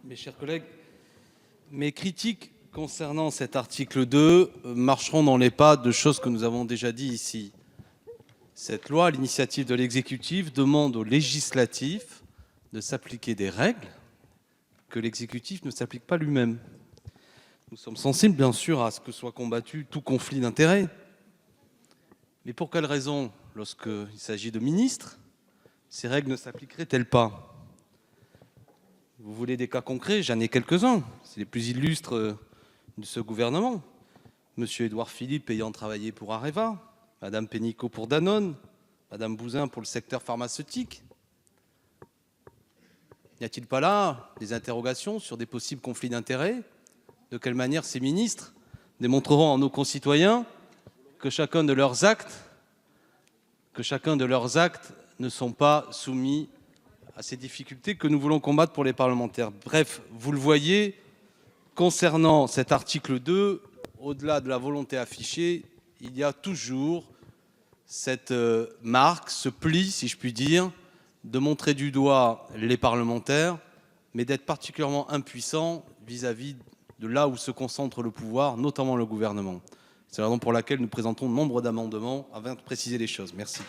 Mes chers collègues, mes critiques concernant cet article 2 marcheront dans les pas de choses que nous avons déjà dit ici. Cette loi, à l'initiative de l'exécutif, demande au législatif de s'appliquer des règles que l'exécutif ne s'applique pas lui-même. Nous sommes sensibles, bien sûr, à ce que soit combattu tout conflit d'intérêts. Mais pour quelle raison, lorsqu'il s'agit de ministres, ces règles ne s'appliqueraient-elles pas ? Vous voulez des cas concrets? J'en ai quelques-uns. C'est les plus illustres de ce gouvernement. Monsieur Édouard Philippe ayant travaillé pour Areva, Madame Pénicaud pour Danone, Madame Bouzin pour le secteur pharmaceutique. N'y a-t-il pas là des interrogations sur des possibles conflits d'intérêts? De quelle manière ces ministres démontreront à nos concitoyens que chacun de leurs actes ne sont pas soumis à ces difficultés que nous voulons combattre pour les parlementaires. Bref, vous le voyez, concernant cet article 2, au-delà de la volonté affichée, il y a toujours cette marque, ce pli, si je puis dire, de montrer du doigt les parlementaires, mais d'être particulièrement impuissant vis-à-vis de là où se concentre le pouvoir, notamment le gouvernement. C'est la raison pour laquelle nous présentons nombre d'amendements afin de préciser les choses. Merci.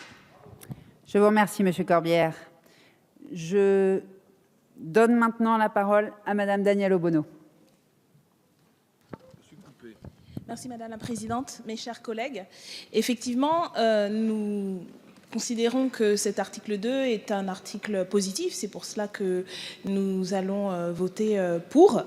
Je vous remercie, Monsieur Corbière. Je donne maintenant la parole à Madame Danièle Obono. Merci Madame la Présidente, mes chers collègues. Effectivement, nous considérons que cet article 2 est un article positif, c'est pour cela que nous allons voter pour.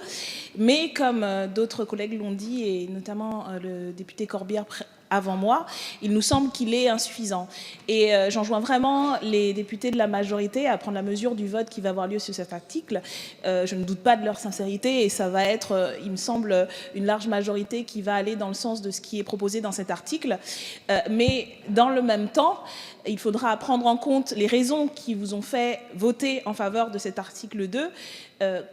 Mais comme d'autres collègues l'ont dit, et notamment le député Corbière avant moi, il nous semble qu'il est insuffisant. Et j'enjoins vraiment les députés de la majorité à prendre la mesure du vote qui va avoir lieu sur cet article. Je ne doute pas de leur sincérité et ça va être, il me semble, une large majorité qui va aller dans le sens de ce qui est proposé dans cet article. Mais dans le même temps, il faudra prendre en compte les raisons qui vous ont fait voter en faveur de cet article 2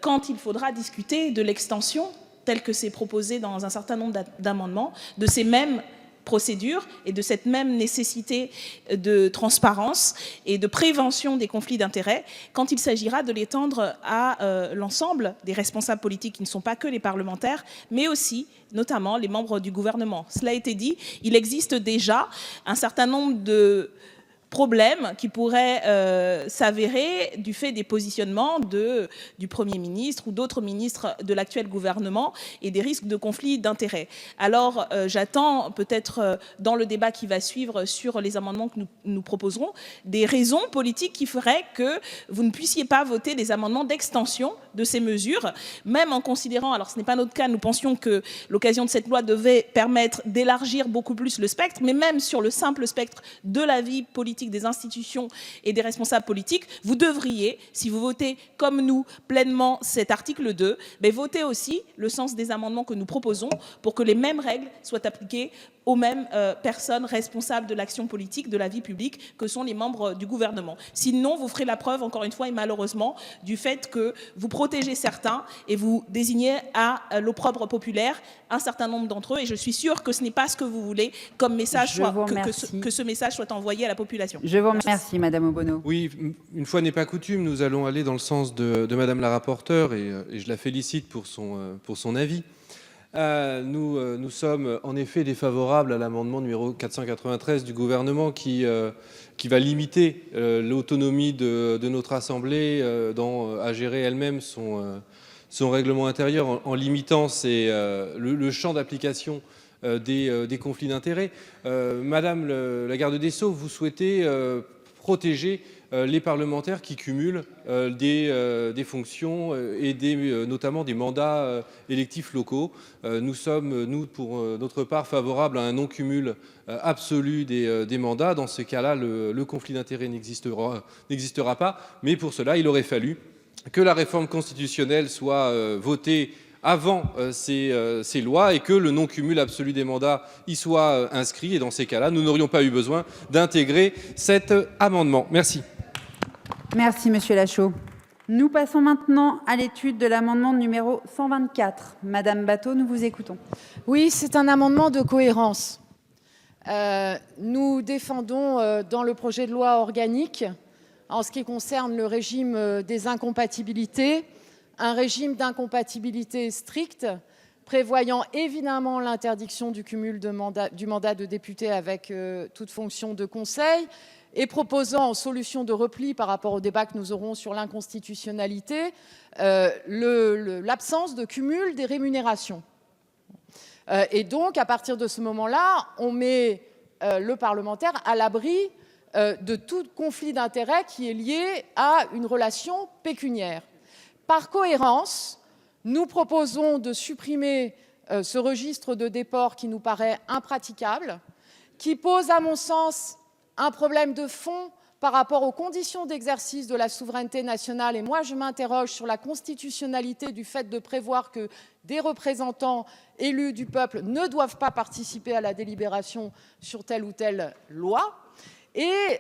quand il faudra discuter de l'extension, telle que c'est proposé dans un certain nombre d'amendements, de ces mêmes procédure et de cette même nécessité de transparence et de prévention des conflits d'intérêts quand il s'agira de l'étendre à l'ensemble des responsables politiques qui ne sont pas que les parlementaires, mais aussi notamment les membres du gouvernement. Cela a été dit, il existe déjà un certain nombre de problèmes qui pourraient s'avérer du fait des positionnements du Premier ministre ou d'autres ministres de l'actuel gouvernement et des risques de conflits d'intérêts. Alors j'attends peut-être dans le débat qui va suivre sur les amendements que nous proposerons des raisons politiques qui feraient que vous ne puissiez pas voter des amendements d'extension de ces mesures, même en considérant, alors ce n'est pas notre cas, nous pensions que l'occasion de cette loi devait permettre d'élargir beaucoup plus le spectre, mais même sur le simple spectre de la vie politique des institutions et des responsables politiques, vous devriez, si vous votez comme nous pleinement cet article 2, voter aussi le sens des amendements que nous proposons pour que les mêmes règles soient appliquées aux mêmes personnes responsables de l'action politique, de la vie publique, que sont les membres du gouvernement. Sinon, vous ferez la preuve, encore une fois, et malheureusement, du fait que vous protégez certains et vous désignez à l'opprobre populaire un certain nombre d'entre eux. Et je suis sûre que ce n'est pas ce que vous voulez comme message, que ce message soit envoyé à la population. Je vous remercie, Madame Obono. Oui, une fois n'est pas coutume, nous allons aller dans le sens de Madame la rapporteure et je la félicite pour son avis. Nous sommes en effet défavorables à l'amendement numéro 493 du gouvernement qui va limiter l'autonomie de notre Assemblée à gérer elle-même son règlement intérieur en limitant le champ d'application des conflits d'intérêts. Madame la garde des Sceaux, vous souhaitez protéger les parlementaires qui cumulent des fonctions et notamment des mandats électifs locaux. Nous sommes, pour notre part, favorables à un non-cumul absolu des mandats. Dans ce cas-là, le conflit d'intérêts n'existera pas. Mais pour cela, il aurait fallu que la réforme constitutionnelle soit votée avant ces lois et que le non-cumul absolu des mandats y soit inscrit. Et dans ces cas-là, nous n'aurions pas eu besoin d'intégrer cet amendement. Merci. Merci, Monsieur Lachaud. Nous passons maintenant à l'étude de l'amendement numéro 124. Madame Batho, nous vous écoutons. Oui, c'est un amendement de cohérence. Nous défendons dans le projet de loi organique, en ce qui concerne le régime des incompatibilités, un régime d'incompatibilité stricte, prévoyant évidemment l'interdiction du cumul du mandat de député avec toute fonction de conseil, et proposant en solution de repli par rapport au débat que nous aurons sur l'inconstitutionnalité, l'absence de cumul des rémunérations. Et donc, à partir de ce moment-là, on met le parlementaire à l'abri de tout conflit d'intérêts qui est lié à une relation pécuniaire. Par cohérence, nous proposons de supprimer ce registre de déport qui nous paraît impraticable, qui pose, à mon sens, un problème de fond par rapport aux conditions d'exercice de la souveraineté nationale. Et moi, je m'interroge sur la constitutionnalité du fait de prévoir que des représentants élus du peuple ne doivent pas participer à la délibération sur telle ou telle loi. Et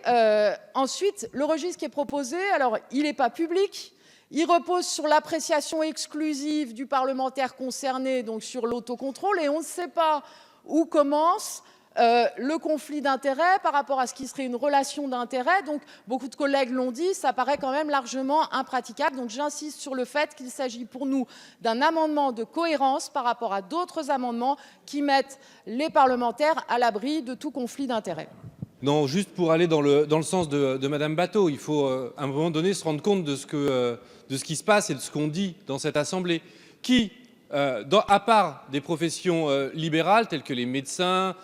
ensuite, le registre qui est proposé, alors il n'est pas public, il repose sur l'appréciation exclusive du parlementaire concerné, donc sur l'autocontrôle, et on ne sait pas où commence le conflit d'intérêts par rapport à ce qui serait une relation d'intérêt. Donc, beaucoup de collègues l'ont dit, ça paraît quand même largement impraticable. Donc, j'insiste sur le fait qu'il s'agit pour nous d'un amendement de cohérence par rapport à d'autres amendements qui mettent les parlementaires à l'abri de tout conflit d'intérêts. Non, juste pour aller dans le sens de Madame Batho, il faut à un moment donné se rendre compte de ce qui se passe et de ce qu'on dit dans cette Assemblée. Qui, à part des professions libérales telles que les médecins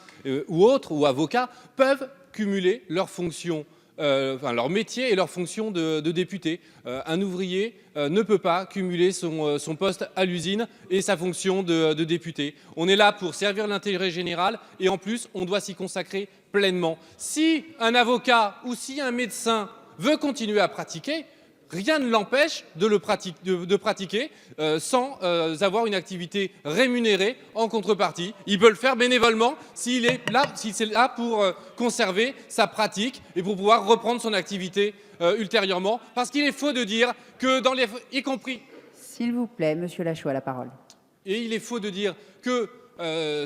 ou autres, ou avocats, peuvent cumuler leurs fonctions, leur métier et leurs fonctions de député. Un ouvrier ne peut pas cumuler son poste à l'usine et sa fonction de député. On est là pour servir l'intérêt général et en plus, on doit s'y consacrer pleinement. Si un avocat ou si un médecin veut continuer à pratiquer, rien ne l'empêche de pratiquer sans avoir une activité rémunérée en contrepartie. Il peut le faire bénévolement s'il est là pour conserver sa pratique et pour pouvoir reprendre son activité ultérieurement. Parce qu'il est faux de dire que y compris... S'il vous plaît, Monsieur Lachaud a la parole. Et il est faux de dire que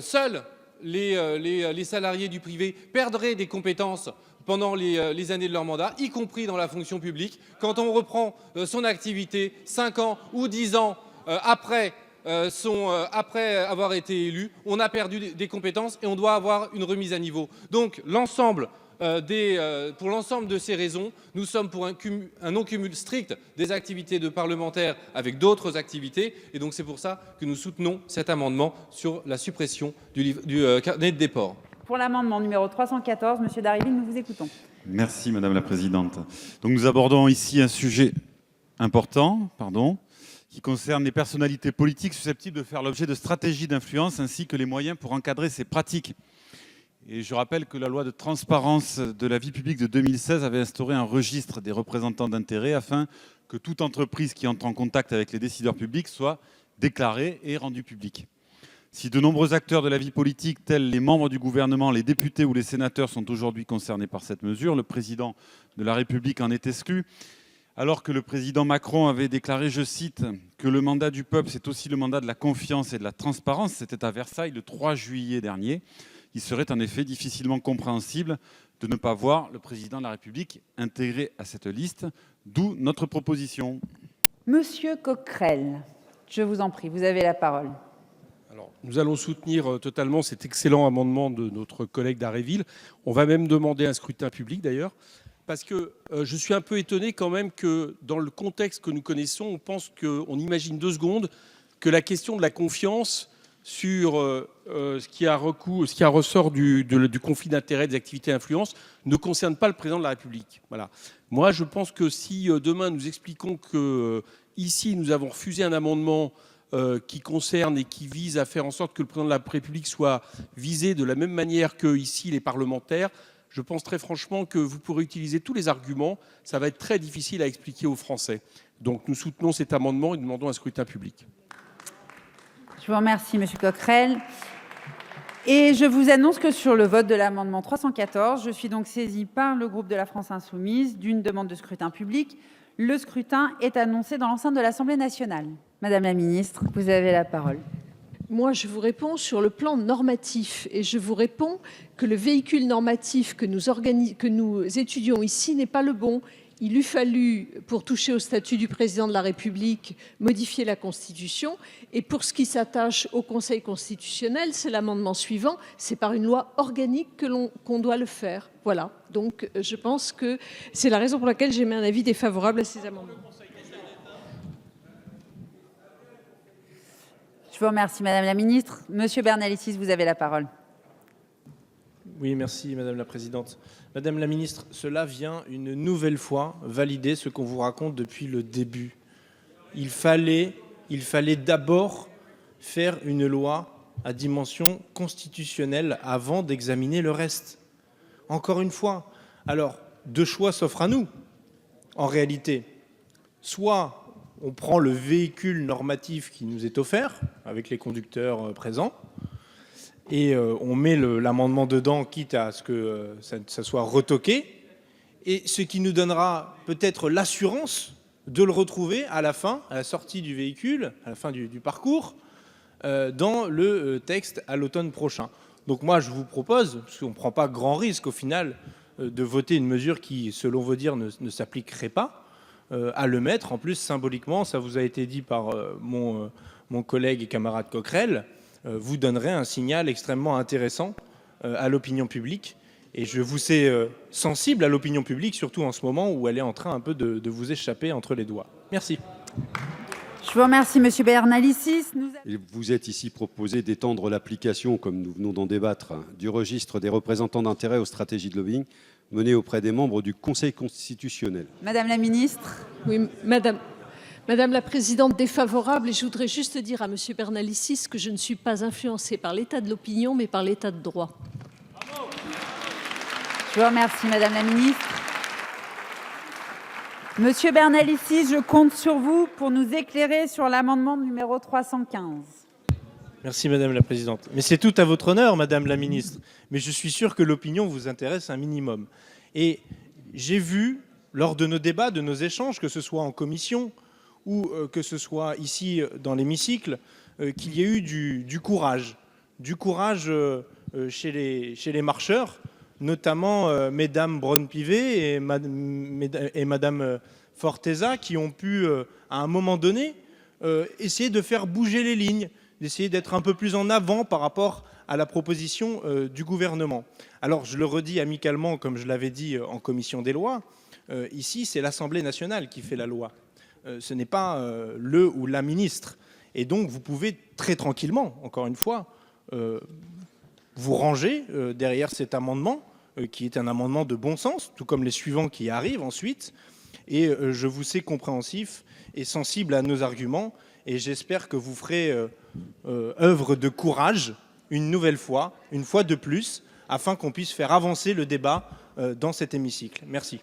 seuls les salariés du privé perdraient des compétences pendant les années de leur mandat, y compris dans la fonction publique. Quand on reprend son activité 5 ans ou 10 ans après avoir été élu, on a perdu des compétences et on doit avoir une remise à niveau. Donc pour l'ensemble de ces raisons, nous sommes pour un non-cumul strict des activités de parlementaires avec d'autres activités. Et donc c'est pour ça que nous soutenons cet amendement sur la suppression du carnet de déport. Pour l'amendement numéro 314, Monsieur Dariville, nous vous écoutons. Merci Madame la Présidente. Donc nous abordons ici un sujet important, qui concerne les personnalités politiques susceptibles de faire l'objet de stratégies d'influence ainsi que les moyens pour encadrer ces pratiques. Et je rappelle que la loi de transparence de la vie publique de 2016 avait instauré un registre des représentants d'intérêt afin que toute entreprise qui entre en contact avec les décideurs publics soit déclarée et rendue publique. Si de nombreux acteurs de la vie politique, tels les membres du gouvernement, les députés ou les sénateurs, sont aujourd'hui concernés par cette mesure, le président de la République en est exclu, alors que le président Macron avait déclaré, je cite, que le mandat du peuple, c'est aussi le mandat de la confiance et de la transparence. C'était à Versailles le 3 juillet dernier. Il serait en effet difficilement compréhensible de ne pas voir le président de la République intégré à cette liste, d'où notre proposition. Monsieur Coquerel, je vous en prie, vous avez la parole. Alors, nous allons soutenir totalement cet excellent amendement de notre collègue Dharréville. On va même demander un scrutin public d'ailleurs, parce que je suis un peu étonné quand même que dans le contexte que nous connaissons, on imagine 2 secondes que la question de la confiance sur ce qui ressort du conflit d'intérêts, des activités d'influence, ne concerne pas le président de la République. Voilà. Moi, je pense que si demain nous expliquons que ici nous avons refusé un amendement qui concerne et qui vise à faire en sorte que le président de la République soit visé de la même manière que ici les parlementaires, je pense très franchement que vous pourrez utiliser tous les arguments. Ça va être très difficile à expliquer aux Français. Donc nous soutenons cet amendement et demandons un scrutin public. Je vous remercie, Monsieur Coquerel. Et je vous annonce que sur le vote de l'amendement 314, je suis donc saisie par le groupe de la France Insoumise d'une demande de scrutin public. Le scrutin est annoncé dans l'enceinte de l'Assemblée nationale. Madame la ministre, vous avez la parole. Moi, je vous réponds sur le plan normatif et je vous réponds que le véhicule normatif que nous étudions ici n'est pas le bon. il eût fallu, pour toucher au statut du président de la République, modifier la Constitution. Et pour ce qui s'attache au Conseil constitutionnel, c'est l'amendement suivant, c'est par une loi organique qu'on doit le faire. Voilà, donc je pense que c'est la raison pour laquelle j'émets un avis défavorable à ces amendements. Je vous remercie, Madame la Ministre. Monsieur Bernalicis, vous avez la parole. Oui, merci Madame la Présidente. Madame la Ministre, cela vient une nouvelle fois valider ce qu'on vous raconte depuis le début. Il fallait d'abord faire une loi à dimension constitutionnelle avant d'examiner le reste. Encore une fois, alors deux choix s'offrent à nous. En réalité, soit on prend le véhicule normatif qui nous est offert, avec les conducteurs présents, et on met l'amendement dedans, quitte à ce que ça soit retoqué, et ce qui nous donnera peut-être l'assurance de le retrouver à la fin, à la sortie du véhicule, à la fin du parcours, dans le texte à l'automne prochain. Donc moi, je vous propose, parce qu'on ne prend pas grand risque au final, de voter une mesure qui, selon vos dires, ne s'appliquerait pas, à le mettre. En plus, symboliquement, ça vous a été dit par mon collègue et camarade Coquerel, vous donnerez un signal extrêmement intéressant à l'opinion publique. Et je vous sais sensible à l'opinion publique, surtout en ce moment où elle est en train un peu de vous échapper entre les doigts. Merci. Je vous remercie, Monsieur Bernalicis. Vous êtes ici proposé d'étendre l'application, comme nous venons d'en débattre, du registre des représentants d'intérêt aux stratégies de lobbying menées auprès des membres du Conseil constitutionnel. Madame la Ministre. Oui, Madame la Présidente, défavorable. Et je voudrais juste dire à Monsieur Bernalicis que je ne suis pas influencée par l'état de l'opinion, mais par l'état de droit. Je vous remercie, Madame la Ministre. Monsieur Bernalicis, je compte sur vous pour nous éclairer sur l'amendement numéro 315. Merci Madame la Présidente. Mais c'est tout à votre honneur, Madame la Ministre. Mais je suis sûr que l'opinion vous intéresse un minimum. Et j'ai vu, lors de nos débats, de nos échanges, que ce soit en commission ou que ce soit ici dans l'hémicycle, qu'il y ait eu du courage. Du courage chez les marcheurs, notamment Mesdames Braun-Pivet et Madame Forteza, qui ont pu, à un moment donné, essayer de faire bouger les lignes, d'essayer d'être un peu plus en avant par rapport à la proposition du gouvernement. Alors, je le redis amicalement, comme je l'avais dit en commission des lois, ici, c'est l'Assemblée nationale qui fait la loi. Ce n'est pas le ou la ministre. Et donc, vous pouvez très tranquillement, encore une fois, vous ranger derrière cet amendement, qui est un amendement de bon sens, tout comme les suivants qui arrivent ensuite. Et je vous sais compréhensif et sensible à nos arguments. Et j'espère que vous ferez œuvre de courage une nouvelle fois, une fois de plus, afin qu'on puisse faire avancer le débat dans cet hémicycle. Merci.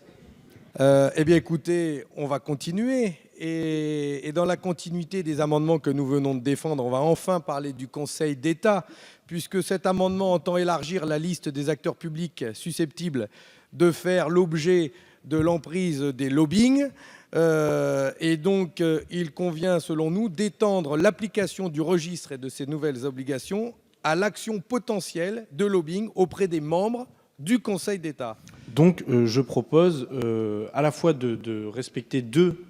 Eh bien, écoutez, on va continuer. Et dans la continuité des amendements que nous venons de défendre, on va enfin parler du Conseil d'État, puisque cet amendement entend élargir la liste des acteurs publics susceptibles de faire l'objet de l'emprise des lobbying. Et donc, il convient, selon nous, d'étendre l'application du registre et de ses nouvelles obligations à l'action potentielle de lobbying auprès des membres du Conseil d'État. Donc, je propose à la fois de respecter deux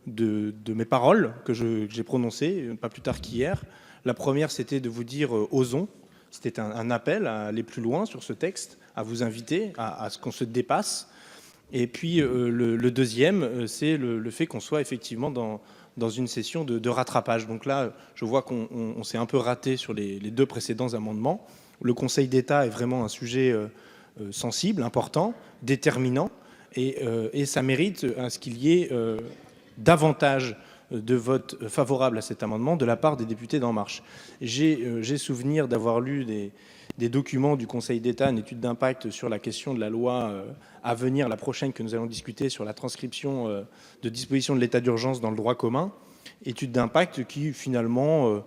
de mes paroles que j'ai prononcées, pas plus tard qu'hier. La première, c'était de vous dire osons. C'était un appel à aller plus loin sur ce texte, à vous inviter à ce qu'on se dépasse. Et puis le deuxième, c'est le fait qu'on soit effectivement dans une session de rattrapage. Donc là, je vois qu'on s'est un peu raté sur les deux précédents amendements. Le Conseil d'État est vraiment un sujet sensible, important, déterminant, et ça mérite à ce qu'il y ait davantage de votes favorables à cet amendement de la part des députés d'En Marche. J'ai souvenir d'avoir lu des documents du Conseil d'État, une étude d'impact sur la question de la loi à venir, la prochaine que nous allons discuter, sur la transcription de dispositions de l'état d'urgence dans le droit commun. Étude d'impact qui finalement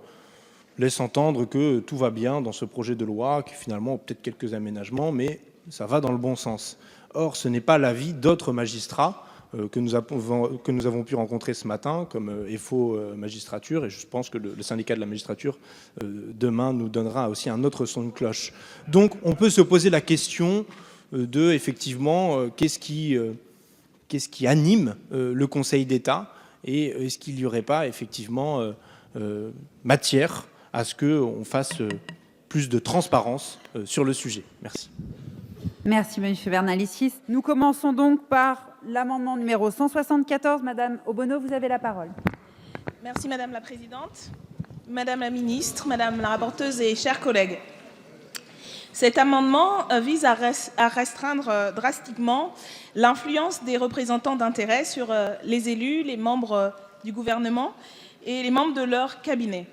laisse entendre que tout va bien dans ce projet de loi, qui finalement a peut-être quelques aménagements, mais ça va dans le bon sens. Or, ce n'est pas l'avis d'autres magistrats que nous avons pu rencontrer ce matin, comme EFO Magistrature, et je pense que le syndicat de la magistrature, demain, nous donnera aussi un autre son de cloche. Donc, on peut se poser la question de, effectivement, qu'est-ce qui qu'est-ce qui anime le Conseil d'État et est-ce qu'il n'y aurait pas effectivement matière à ce qu'on fasse plus de transparence sur le sujet. Merci. Merci, M. Bernalicis. Nous commençons donc par l'amendement numéro 174. Madame Obono, vous avez la parole. Merci Madame la Présidente, Madame la Ministre, Madame la rapporteuse et chers collègues. Cet amendement vise à restreindre drastiquement l'influence des représentants d'intérêts sur les élus, les membres du gouvernement et les membres de leur cabinet.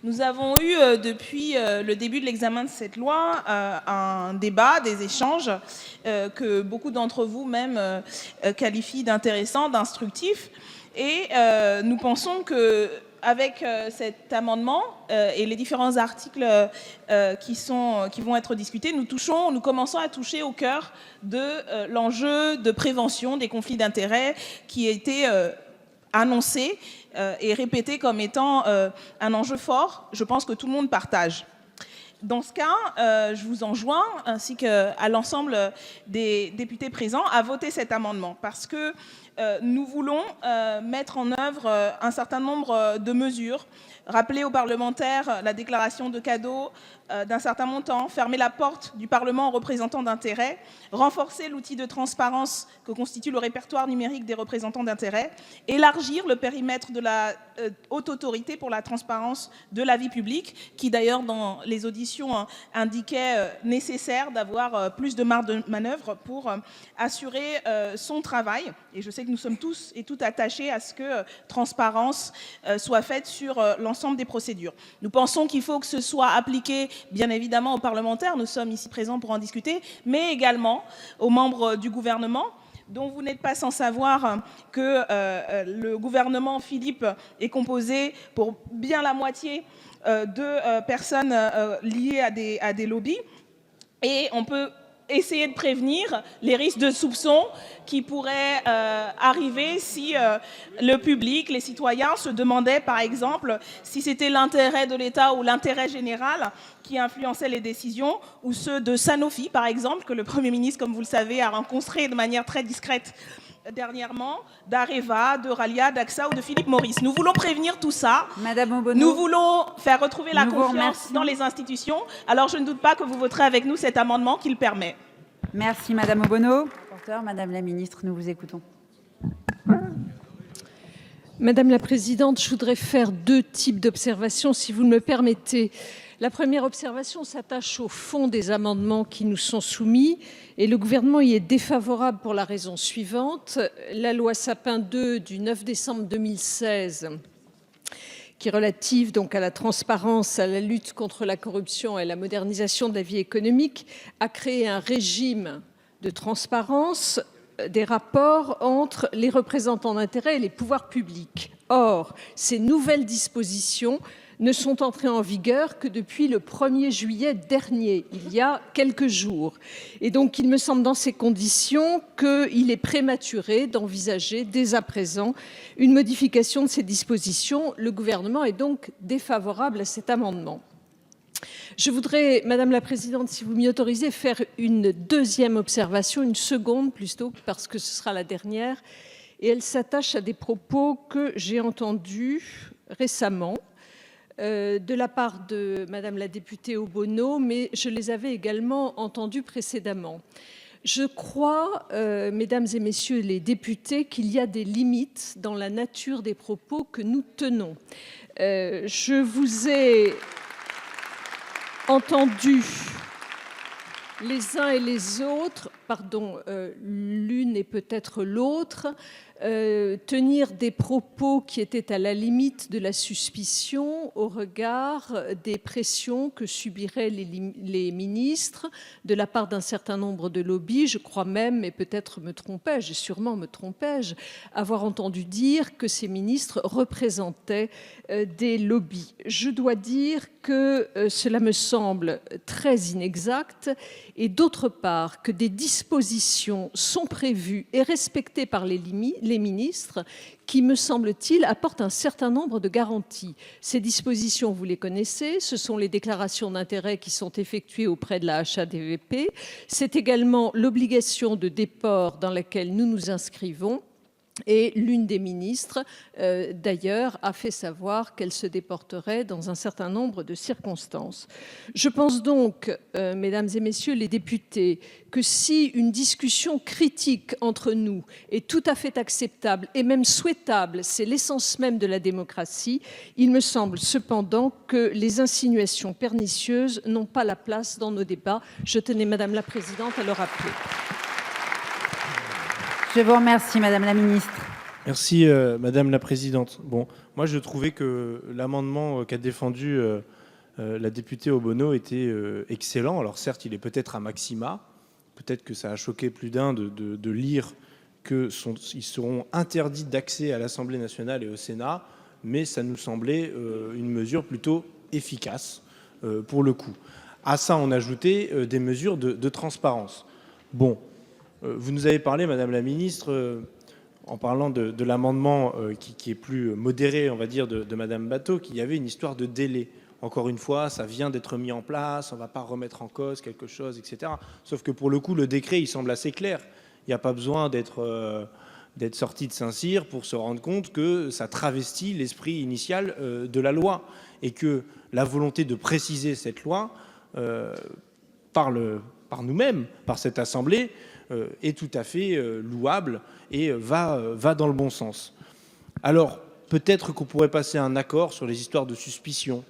Nous avons eu, depuis le début de l'examen de cette loi, un débat, des échanges que beaucoup d'entre vous même qualifient d'intéressants, d'instructifs. Et nous pensons qu'avec cet amendement et les différents articles qui vont être discutés, nous commençons à toucher au cœur de l'enjeu de prévention des conflits d'intérêts qui a été annoncé et répété comme étant un enjeu fort, je pense que tout le monde partage. Dans ce cas, je vous enjoins, ainsi qu'à l'ensemble des députés présents, à voter cet amendement, parce que nous voulons mettre en œuvre un certain nombre de mesures, rappeler aux parlementaires la déclaration de cadeaux d'un certain montant, fermer la porte du Parlement aux représentants d'intérêts, renforcer l'outil de transparence que constitue le répertoire numérique des représentants d'intérêts, élargir le périmètre de la haute autorité pour la transparence de la vie publique, qui d'ailleurs dans les auditions indiquait nécessaire d'avoir plus de marge de manœuvre pour assurer son travail. Et je sais que nous sommes tous et toutes attachés à ce que transparence soit faite sur l'ensemble des procédures. Nous pensons qu'il faut que ce soit appliqué bien évidemment aux parlementaires, nous sommes ici présents pour en discuter, mais également aux membres du gouvernement, dont vous n'êtes pas sans savoir que le gouvernement Philippe est composé pour bien la moitié de personnes liées à des lobbies. Et on peut essayer de prévenir les risques de soupçons qui pourraient arriver si le public, les citoyens se demandaient par exemple si c'était l'intérêt de l'État ou l'intérêt général qui influençait les décisions, ou ceux de Sanofi par exemple, que le Premier ministre, comme vous le savez, a rencontré de manière très discrète dernièrement, d'Areva, de Ralia, d'AXA ou de Philippe Maurice. Nous voulons prévenir tout ça. Madame Obono, nous voulons faire retrouver la confiance remercions. dans les institutions. Alors je ne doute pas que vous voterez avec nous cet amendement qui le permet. Merci Madame Obono. Rapporteur, Madame la Ministre, nous vous écoutons. Madame la Présidente, je voudrais faire deux types d'observations, si vous me le permettez. La première observation s'attache au fond des amendements qui nous sont soumis et le gouvernement y est défavorable pour la raison suivante. La loi Sapin II du 9 décembre 2016, qui est relative donc à la transparence, à la lutte contre la corruption et à la modernisation de la vie économique, a créé un régime de transparence des rapports entre les représentants d'intérêts et les pouvoirs publics. Or, ces nouvelles dispositions ne sont entrées en vigueur que depuis le 1er juillet dernier, il y a quelques jours. Et donc, il me semble dans ces conditions qu'il est prématuré d'envisager dès à présent une modification de ces dispositions. Le gouvernement est donc défavorable à cet amendement. Je voudrais, Madame la Présidente, si vous m'y autorisez, faire une deuxième observation, une seconde plutôt, parce que ce sera la dernière, et elle s'attache à des propos que j'ai entendus récemment de la part de Madame la députée Obono, mais je les avais également entendus précédemment. Je crois, Mesdames et Messieurs les députés, qu'il y a des limites dans la nature des propos que nous tenons. Je vous ai entendu les uns et les autres, l'une et peut-être l'autre, tenir des propos qui étaient à la limite de la suspicion au regard des pressions que subiraient les ministres de la part d'un certain nombre de lobbies. Je crois même, et peut-être me trompais-je, et sûrement me trompais-je, avoir entendu dire que ces ministres représentaient des lobbies. Je dois dire que cela me semble très inexact, et d'autre part que des dispositions dispositions sont prévues et respectées par les ministres qui, me semble-t-il, apportent un certain nombre de garanties. Ces dispositions, vous les connaissez, ce sont les déclarations d'intérêt qui sont effectuées auprès de la HATVP. C'est également l'obligation de déport dans laquelle nous nous inscrivons. Et l'une des ministres, d'ailleurs, a fait savoir qu'elle se déporterait dans un certain nombre de circonstances. Je pense donc, mesdames et messieurs les députés, que si une discussion critique entre nous est tout à fait acceptable et même souhaitable, c'est l'essence même de la démocratie, il me semble cependant que les insinuations pernicieuses n'ont pas la place dans nos débats. Je tenais, Madame la Présidente, à le rappeler. Je vous remercie, Madame la Ministre. Merci, Madame la Présidente. Bon, moi, je trouvais que l'amendement qu'a défendu la députée Obono était excellent. Alors, certes, il est peut-être à maxima. Peut-être que ça a choqué plus d'un de lire qu'ils seront interdits d'accès à l'Assemblée nationale et au Sénat, mais ça nous semblait une mesure plutôt efficace pour le coup. À ça, on ajoutait des mesures de transparence. Bon. Vous nous avez parlé, Madame la Ministre, en parlant de l'amendement qui est plus modéré, on va dire, de Madame Batho, qu'il y avait une histoire de délai. Encore une fois, ça vient d'être mis en place, on ne va pas remettre en cause quelque chose, etc. Sauf que pour le coup, le décret, il semble assez clair. Il n'y a pas besoin d'être sorti de Saint-Cyr pour se rendre compte que ça travestit l'esprit initial de la loi et que la volonté de préciser cette loi par nous-mêmes, par cette Assemblée, est tout à fait louable et va dans le bon sens. Alors, peut-être qu'on pourrait passer un accord sur les histoires de suspicion.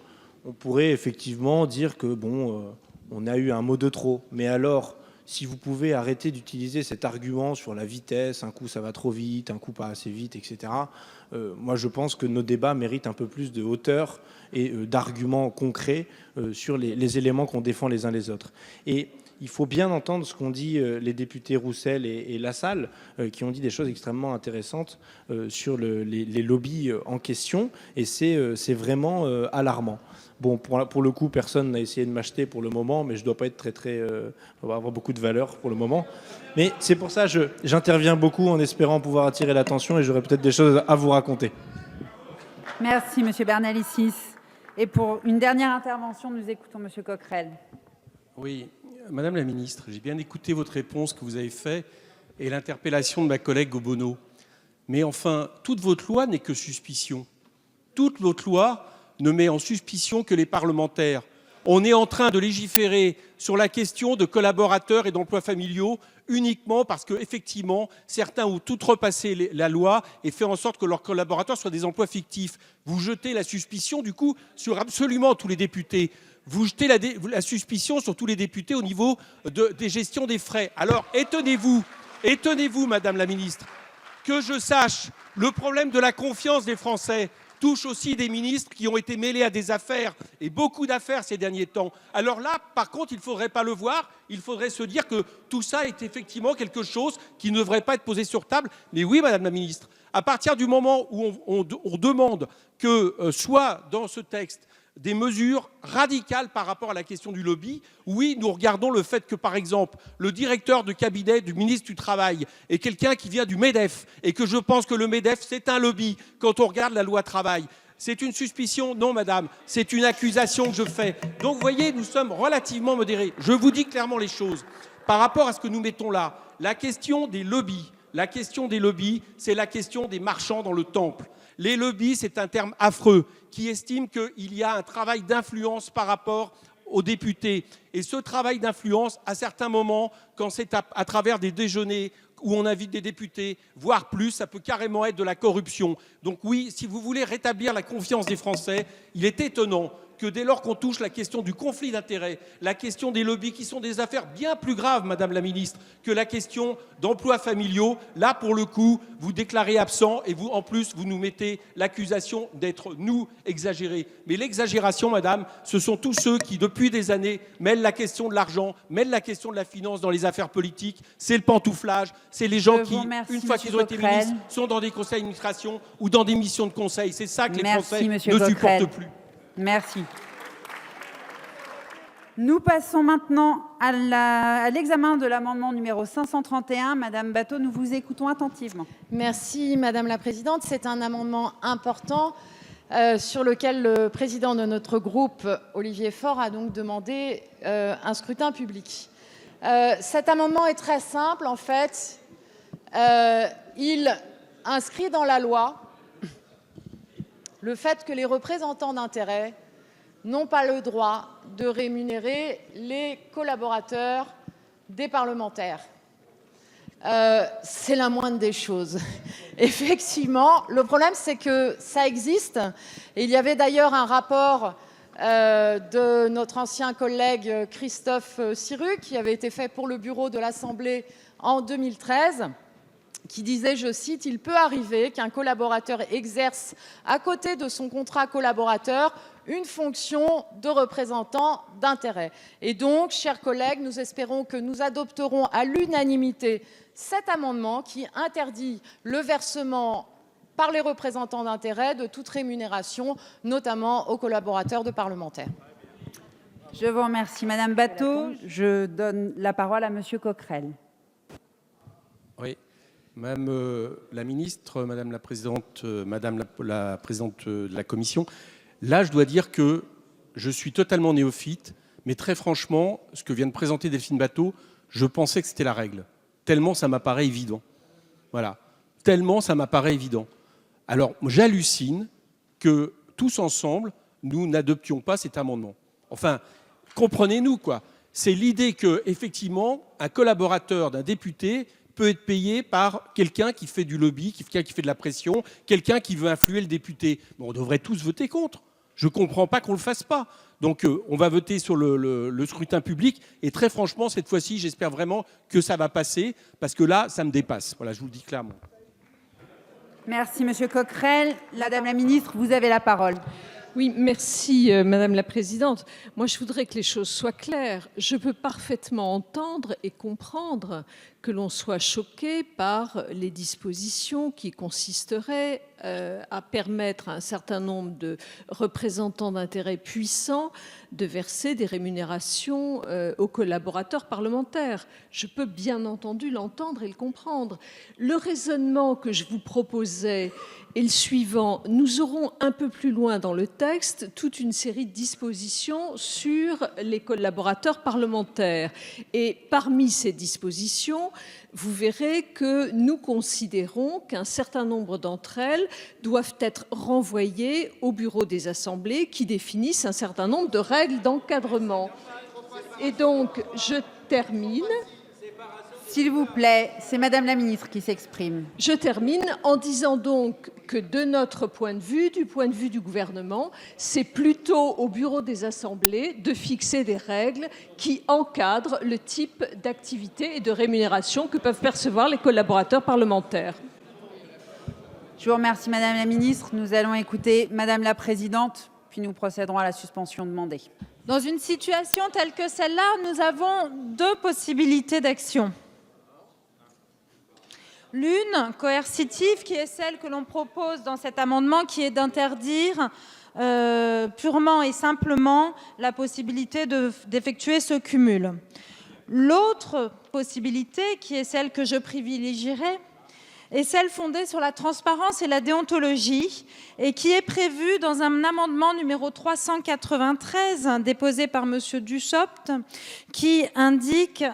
On pourrait effectivement dire que, bon, on a eu un mot de trop. Mais alors, si vous pouvez arrêter d'utiliser cet argument sur la vitesse, un coup ça va trop vite, un coup pas assez vite, etc. Moi, je pense que nos débats méritent un peu plus de hauteur et d'arguments concrets sur les éléments qu'on défend les uns les autres. Et il faut bien entendre ce qu'ont dit les députés Roussel et Lassalle, qui ont dit des choses extrêmement intéressantes sur les lobbies en question, et c'est vraiment alarmant. Bon, pour le coup, personne n'a essayé de m'acheter pour le moment, mais je ne dois pas être très avoir beaucoup de valeur pour le moment. Mais c'est pour ça que j'interviens beaucoup en espérant pouvoir attirer l'attention, et j'aurai peut-être des choses à vous raconter. Merci, Monsieur Bernalicis. Et pour une dernière intervention, nous écoutons Monsieur Coquerel. Oui, Madame la Ministre, j'ai bien écouté votre réponse que vous avez faite et l'interpellation de ma collègue Obono. Mais enfin, toute votre loi n'est que suspicion. Toute votre loi ne met en suspicion que les parlementaires. On est en train de légiférer sur la question de collaborateurs et d'emplois familiaux uniquement parce qu'effectivement, certains ont tout repassé la loi et fait en sorte que leurs collaborateurs soient des emplois fictifs. Vous jetez la suspicion, du coup, sur absolument tous les députés. Vous jetez la suspicion sur tous les députés au niveau des gestions des frais. Alors, étonnez-vous, Madame la Ministre, que je sache, le problème de la confiance des Français touche aussi des ministres qui ont été mêlés à des affaires, et beaucoup d'affaires ces derniers temps. Alors là, par contre, il ne faudrait pas le voir, il faudrait se dire que tout ça est effectivement quelque chose qui ne devrait pas être posé sur table. Mais oui, Madame la Ministre, à partir du moment où on demande que soit dans ce texte des mesures radicales par rapport à la question du lobby. Oui, nous regardons le fait que, par exemple, le directeur de cabinet du ministre du Travail est quelqu'un qui vient du MEDEF et que je pense que le MEDEF, c'est un lobby quand on regarde la loi travail. C'est une suspicion? Non, madame, c'est une accusation que je fais. Donc, vous voyez, nous sommes relativement modérés. Je vous dis clairement les choses. Par rapport à ce que nous mettons là, la question des lobbies, c'est la question des marchands dans le temple. Les lobbies, c'est un terme affreux qui estime qu'il y a un travail d'influence par rapport aux députés. Et ce travail d'influence, à certains moments, quand c'est à travers des déjeuners où on invite des députés, voire plus, ça peut carrément être de la corruption. Donc oui, si vous voulez rétablir la confiance des Français, il est étonnant que dès lors qu'on touche la question du conflit d'intérêts, la question des lobbies, qui sont des affaires bien plus graves, Madame la Ministre, que la question d'emplois familiaux, là, pour le coup, vous déclarez absent et vous, en plus, vous nous mettez l'accusation d'être, nous, exagérés. Mais l'exagération, Madame, ce sont tous ceux qui, depuis des années, mêlent la question de l'argent, mêlent la question de la finance dans les affaires politiques. C'est le pantouflage, c'est les gens qui, une fois qu'ils ont été ministres, sont dans des conseils d'administration ou dans des missions de conseil. C'est ça que les Français ne supportent plus. Merci. Nous passons maintenant à l'examen de l'amendement numéro 531. Madame Batho, nous vous écoutons attentivement. Merci Madame la Présidente. C'est un amendement important sur lequel le président de notre groupe, Olivier Faure, a donc demandé un scrutin public. Cet amendement est très simple en fait. Il inscrit dans la loi le fait que les représentants d'intérêts n'ont pas le droit de rémunérer les collaborateurs des parlementaires. C'est la moindre des choses. Effectivement, le problème, c'est que ça existe. Et il y avait d'ailleurs un rapport de notre ancien collègue Christophe Sirugue, qui avait été fait pour le bureau de l'Assemblée en 2013, qui disait, je cite, « Il peut arriver qu'un collaborateur exerce à côté de son contrat collaborateur une fonction de représentant d'intérêt. » Et donc, chers collègues, nous espérons que nous adopterons à l'unanimité cet amendement qui interdit le versement par les représentants d'intérêt de toute rémunération, notamment aux collaborateurs de parlementaires. Je vous remercie, Madame Batho. Je donne la parole à Monsieur Coquerel. Oui. Madame la ministre, Madame la présidente, Madame la présidente de la commission, là, je dois dire que je suis totalement néophyte, mais très franchement, ce que vient de présenter Delphine Batho, je pensais que c'était la règle, tellement ça m'apparaît évident. Voilà, tellement ça m'apparaît évident. Alors, j'hallucine que tous ensemble, nous n'adoptions pas cet amendement. Enfin, comprenez-nous, quoi. C'est l'idée que, effectivement, un collaborateur d'un député peut être payé par quelqu'un qui fait du lobby, quelqu'un qui fait de la pression, quelqu'un qui veut influer le député. Bon, on devrait tous voter contre. Je ne comprends pas qu'on ne le fasse pas. Donc, on va voter sur le scrutin public. Et très franchement, cette fois-ci, j'espère vraiment que ça va passer, parce que là, ça me dépasse. Voilà, je vous le dis clairement. Merci, Monsieur Coquerel. Madame la ministre, vous avez la parole. Oui, merci Madame la Présidente. Moi, je voudrais que les choses soient claires. Je peux parfaitement entendre et comprendre que l'on soit choqué par les dispositions qui consisteraient à permettre à un certain nombre de représentants d'intérêts puissants de verser des rémunérations aux collaborateurs parlementaires. Je peux bien entendu l'entendre et le comprendre. Le raisonnement que je vous proposais est le suivant. Nous aurons un peu plus loin dans le texte toute une série de dispositions sur les collaborateurs parlementaires. Et parmi ces dispositions, vous verrez que nous considérons qu'un certain nombre d'entre elles doivent être renvoyées au bureau des assemblées qui définissent un certain nombre de règles d'encadrement. Et donc, je termine. S'il vous plaît, c'est Madame la ministre qui s'exprime. Je termine en disant donc que de notre point de vue, du point de vue du gouvernement, c'est plutôt au bureau des assemblées de fixer des règles qui encadrent le type d'activité et de rémunération que peuvent percevoir les collaborateurs parlementaires. Je vous remercie, Madame la ministre. Nous allons écouter Madame la présidente, puis nous procéderons à la suspension demandée. Dans une situation telle que celle-là, nous avons deux possibilités d'action. L'une, coercitive, qui est celle que l'on propose dans cet amendement, qui est d'interdire purement et simplement la possibilité d'effectuer ce cumul. L'autre possibilité, qui est celle que je privilégierai, est celle fondée sur la transparence et la déontologie et qui est prévue dans un amendement numéro 393 déposé par Monsieur Dussopt qui indique,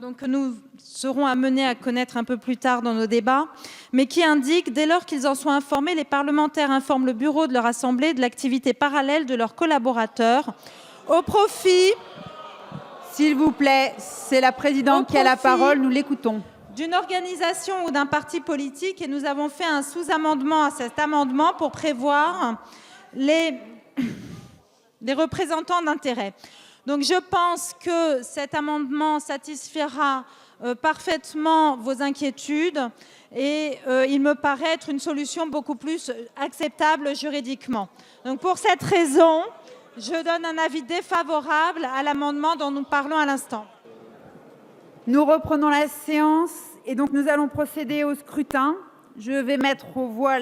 donc que nous serons amenés à connaître un peu plus tard dans nos débats, mais qui indique dès lors qu'ils en soient informés, les parlementaires informent le bureau de leur assemblée de l'activité parallèle de leurs collaborateurs au profit. S'il vous plaît, c'est la présidente qui a la parole, nous l'écoutons. D'une organisation ou d'un parti politique, et nous avons fait un sous-amendement à cet amendement pour prévoir les représentants d'intérêt. Donc je pense que cet amendement satisfera parfaitement vos inquiétudes et il me paraît être une solution beaucoup plus acceptable juridiquement. Donc pour cette raison, je donne un avis défavorable à l'amendement dont nous parlons à l'instant. Nous reprenons la séance et donc nous allons procéder au scrutin. Je vais mettre aux voix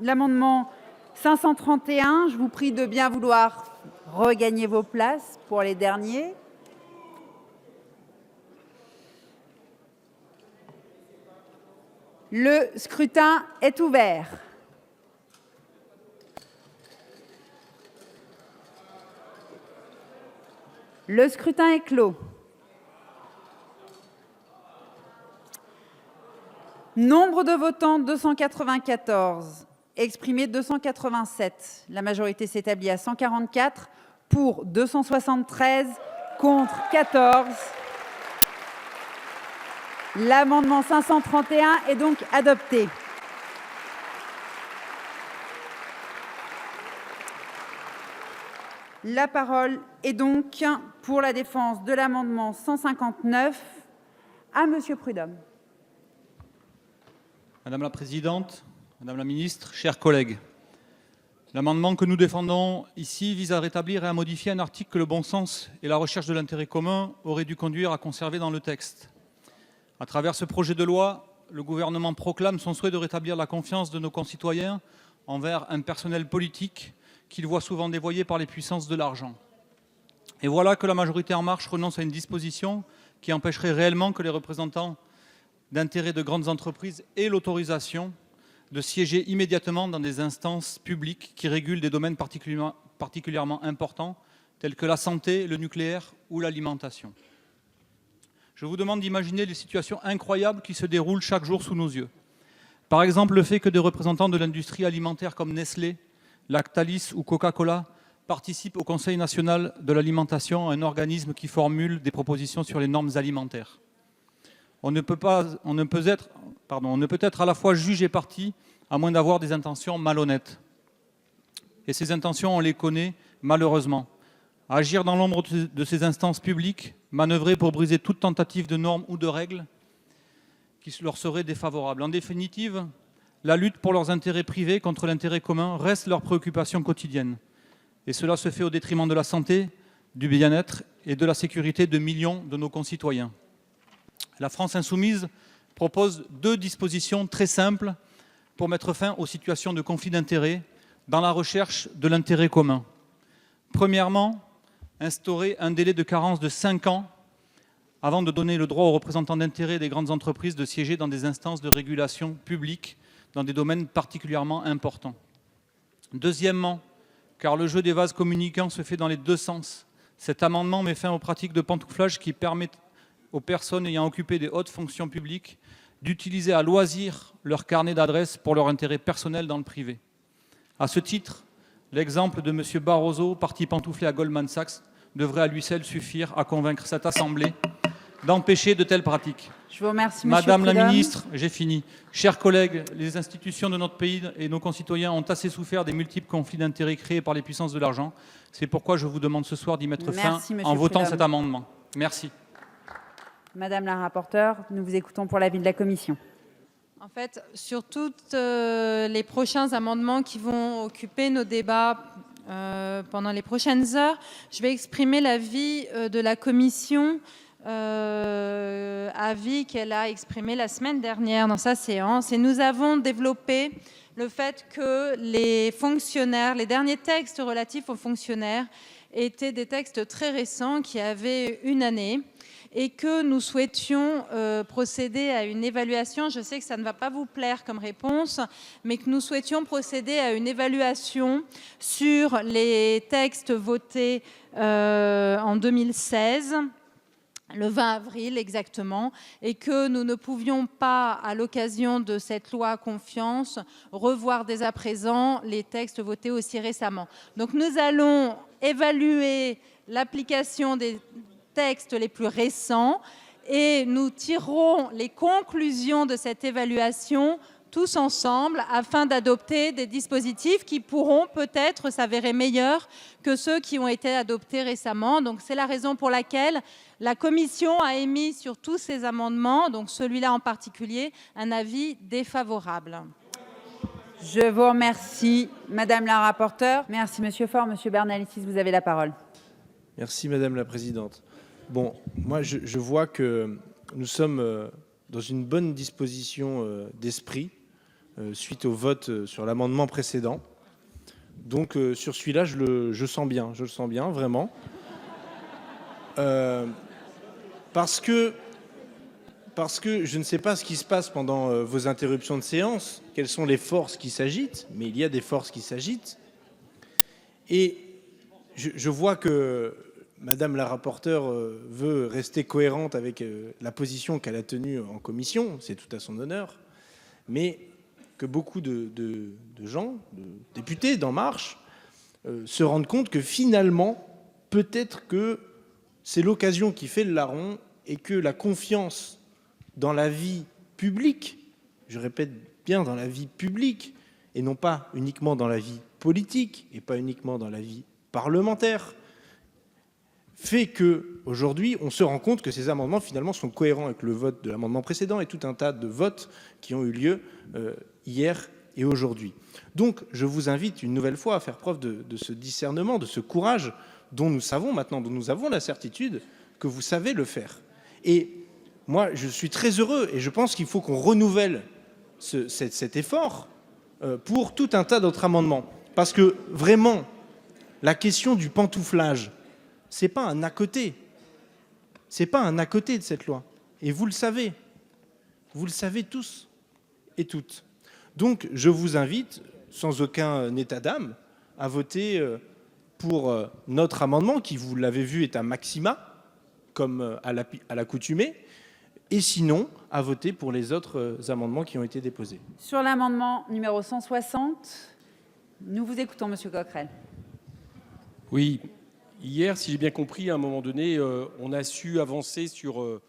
l'amendement 531. Je vous prie de bien vouloir regagner vos places pour les derniers. Le scrutin est ouvert. Le scrutin est clos. Nombre de votants 294, exprimés 287. La majorité s'établit à 144, pour 273, contre 14. L'amendement 531 est donc adopté. La parole est donc pour la défense de l'amendement 159 à Monsieur Prudhomme. Madame la présidente, madame la ministre, chers collègues, l'amendement que nous défendons ici vise à rétablir et à modifier un article que le bon sens et la recherche de l'intérêt commun auraient dû conduire à conserver dans le texte. À travers ce projet de loi, le gouvernement proclame son souhait de rétablir la confiance de nos concitoyens envers un personnel politique qu'il voit souvent dévoyé par les puissances de l'argent. Et voilà que la majorité En Marche renonce à une disposition qui empêcherait réellement que les représentants d'intérêts de grandes entreprises aient l'autorisation de siéger immédiatement dans des instances publiques qui régulent des domaines particulièrement importants tels que la santé, le nucléaire ou l'alimentation. Je vous demande d'imaginer les situations incroyables qui se déroulent chaque jour sous nos yeux. Par exemple, le fait que des représentants de l'industrie alimentaire comme Nestlé, Lactalis ou Coca-Cola participent au Conseil national de l'alimentation, un organisme qui formule des propositions sur les normes alimentaires. On ne peut être à la fois juge et partie à moins d'avoir des intentions malhonnêtes. Et ces intentions, on les connaît malheureusement. Agir dans l'ombre de ces instances publiques, manœuvrer pour briser toute tentative de normes ou de règles qui leur seraient défavorables. En définitive, la lutte pour leurs intérêts privés contre l'intérêt commun reste leur préoccupation quotidienne. Et cela se fait au détriment de la santé, du bien-être et de la sécurité de millions de nos concitoyens. La France insoumise propose 2 dispositions très simples pour mettre fin aux situations de conflit d'intérêts dans la recherche de l'intérêt commun. Premièrement, instaurer un délai de carence de 5 ans avant de donner le droit aux représentants d'intérêts des grandes entreprises de siéger dans des instances de régulation publique dans des domaines particulièrement importants. Deuxièmement, car le jeu des vases communicants se fait dans les 2 sens, cet amendement met fin aux pratiques de pantouflage qui permettent aux personnes ayant occupé des hautes fonctions publiques d'utiliser à loisir leur carnet d'adresses pour leur intérêt personnel dans le privé. À ce titre, l'exemple de M. Barroso, parti pantouflé à Goldman Sachs, devrait à lui seul suffire à convaincre cette Assemblée d'empêcher de telles pratiques. Je vous remercie, Madame Monsieur la Prudhomme. ministre, j'ai fini. Chers collègues, les institutions de notre pays et nos concitoyens ont assez souffert des multiples conflits d'intérêts créés par les puissances de l'argent. C'est pourquoi je vous demande ce soir d'y mettre fin en votant cet amendement. Merci. Madame la rapporteure, nous vous écoutons pour l'avis de la commission. En fait, sur tous les prochains amendements qui vont occuper nos débats pendant les prochaines heures, je vais exprimer l'avis de la commission, avis qu'elle a exprimé la semaine dernière dans sa séance. Et nous avons développé le fait que les fonctionnaires, les derniers textes relatifs aux fonctionnaires étaient des textes très récents qui avaient 1 année. Et que nous souhaitions procéder à une évaluation. Je sais que ça ne va pas vous plaire comme réponse, mais que nous souhaitions procéder à une évaluation sur les textes votés en 2016, le 20 avril exactement, et que nous ne pouvions pas, à l'occasion de cette loi confiance, revoir dès à présent les textes votés aussi récemment. Donc nous allons évaluer l'application des textes les plus récents et nous tirerons les conclusions de cette évaluation tous ensemble afin d'adopter des dispositifs qui pourront peut-être s'avérer meilleurs que ceux qui ont été adoptés récemment. Donc c'est la raison pour laquelle la commission a émis sur tous ces amendements, donc celui-là en particulier, un avis défavorable. Je vous remercie, Madame la rapporteure. Merci, Monsieur Faure. Monsieur Bernalicis, vous avez la parole. Merci, Madame la Présidente. Bon, moi, je vois que nous sommes dans une bonne disposition d'esprit suite au vote sur l'amendement précédent. Donc, sur celui-là, je le sens bien, vraiment. Parce que parce que je ne sais pas ce qui se passe pendant vos interruptions de séance, quelles sont les forces qui s'agitent, mais il y a des forces qui s'agitent. Et je vois que Madame la rapporteure veut rester cohérente avec la position qu'elle a tenue en commission, c'est tout à son honneur, mais que beaucoup de gens, de députés d'En Marche, se rendent compte que finalement, peut-être que c'est l'occasion qui fait le larron et que la confiance dans la vie publique, je répète bien dans la vie publique, et non pas uniquement dans la vie politique et pas uniquement dans la vie parlementaire, fait qu'aujourd'hui, on se rend compte que ces amendements, finalement, sont cohérents avec le vote de l'amendement précédent et tout un tas de votes qui ont eu lieu hier et aujourd'hui. Donc, je vous invite une nouvelle fois à faire preuve de ce discernement, de ce courage dont nous savons maintenant, dont nous avons la certitude que vous savez le faire. Et moi, je suis très heureux et je pense qu'il faut qu'on renouvelle cet effort pour tout un tas d'autres amendements. Parce que vraiment, la question du pantouflage, c'est pas un à côté. C'est pas un à côté de cette loi. Et vous le savez. Vous le savez tous et toutes. Donc, je vous invite, sans aucun état d'âme, à voter pour notre amendement, qui, vous l'avez vu, est un maxima, comme à l'accoutumée, et sinon, à voter pour les autres amendements qui ont été déposés. Sur l'amendement numéro 160, nous vous écoutons, Monsieur Coquerel. Oui, hier, si j'ai bien compris, à un moment donné, on a su avancer sur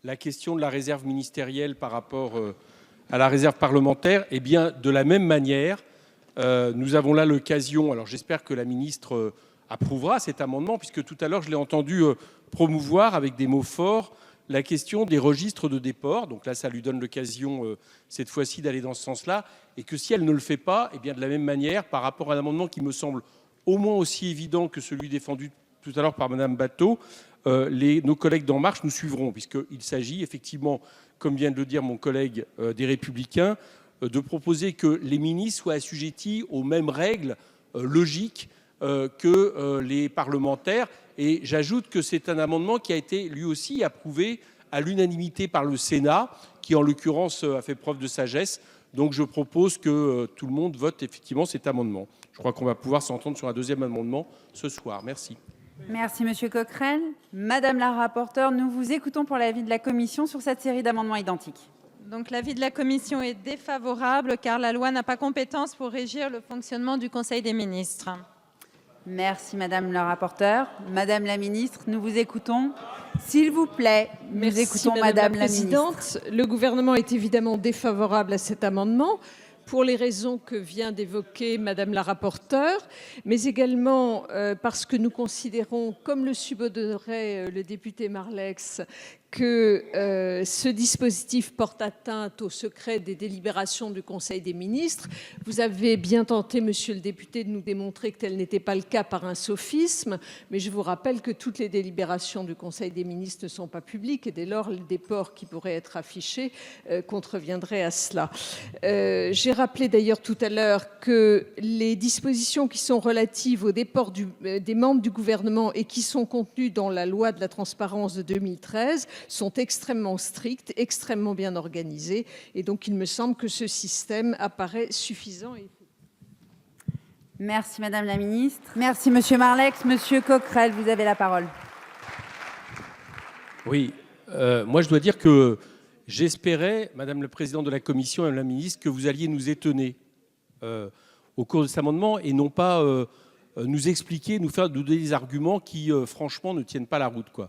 la question de la réserve ministérielle par rapport à la réserve parlementaire. Et bien, de la même manière, nous avons là l'occasion, alors j'espère que la ministre approuvera cet amendement, puisque tout à l'heure, je l'ai entendu promouvoir avec des mots forts la question des registres de déport. Donc là, ça lui donne l'occasion, cette fois-ci, d'aller dans ce sens-là. Et que si elle ne le fait pas, et bien de la même manière, par rapport à un amendement qui me semble au moins aussi évident que celui défendu tout à l'heure par Madame Batho, nos collègues d'En Marche nous suivront, puisqu'il s'agit effectivement, comme vient de le dire mon collègue des Républicains, de proposer que les ministres soient assujettis aux mêmes règles logiques que les parlementaires. Et j'ajoute que c'est un amendement qui a été lui aussi approuvé à l'unanimité par le Sénat, qui en l'occurrence a fait preuve de sagesse. Donc je propose que tout le monde vote effectivement cet amendement. Je crois qu'on va pouvoir s'entendre sur un deuxième amendement ce soir. Merci. Merci, Monsieur Coquerel. Madame la rapporteure, nous vous écoutons pour l'avis de la commission sur cette série d'amendements identiques. Donc l'avis de la commission est défavorable car la loi n'a pas compétence pour régir le fonctionnement du Conseil des ministres. Merci, Madame la rapporteure. Madame la ministre, nous vous écoutons. S'il vous plaît, nous écoutons Madame la Présidente. Le gouvernement est évidemment défavorable à cet amendement pour les raisons que vient d'évoquer Madame la rapporteure, mais également parce que nous considérons, comme le subodorait le député Marlex, que ce dispositif porte atteinte au secret des délibérations du Conseil des ministres. Vous avez bien tenté, monsieur le député, de nous démontrer que tel n'était pas le cas par un sophisme, mais je vous rappelle que toutes les délibérations du Conseil des ministres ne sont pas publiques et dès lors, le déport qui pourrait être affiché contreviendrait à cela. J'ai rappelé d'ailleurs tout à l'heure que les dispositions qui sont relatives au déport des membres du gouvernement et qui sont contenues dans la loi de la transparence de 2013 sont extrêmement strictes, extrêmement bien organisées. Et donc, il me semble que ce système apparaît suffisant. Merci, Madame la ministre. Merci, Monsieur Marlex. Monsieur Coquerel, vous avez la parole. Oui, moi je dois dire que j'espérais, Madame la Présidente de la Commission, Madame la Ministre, que vous alliez nous étonner au cours de cet amendement et non pas nous expliquer, nous donner des arguments qui, franchement, ne tiennent pas la route, quoi.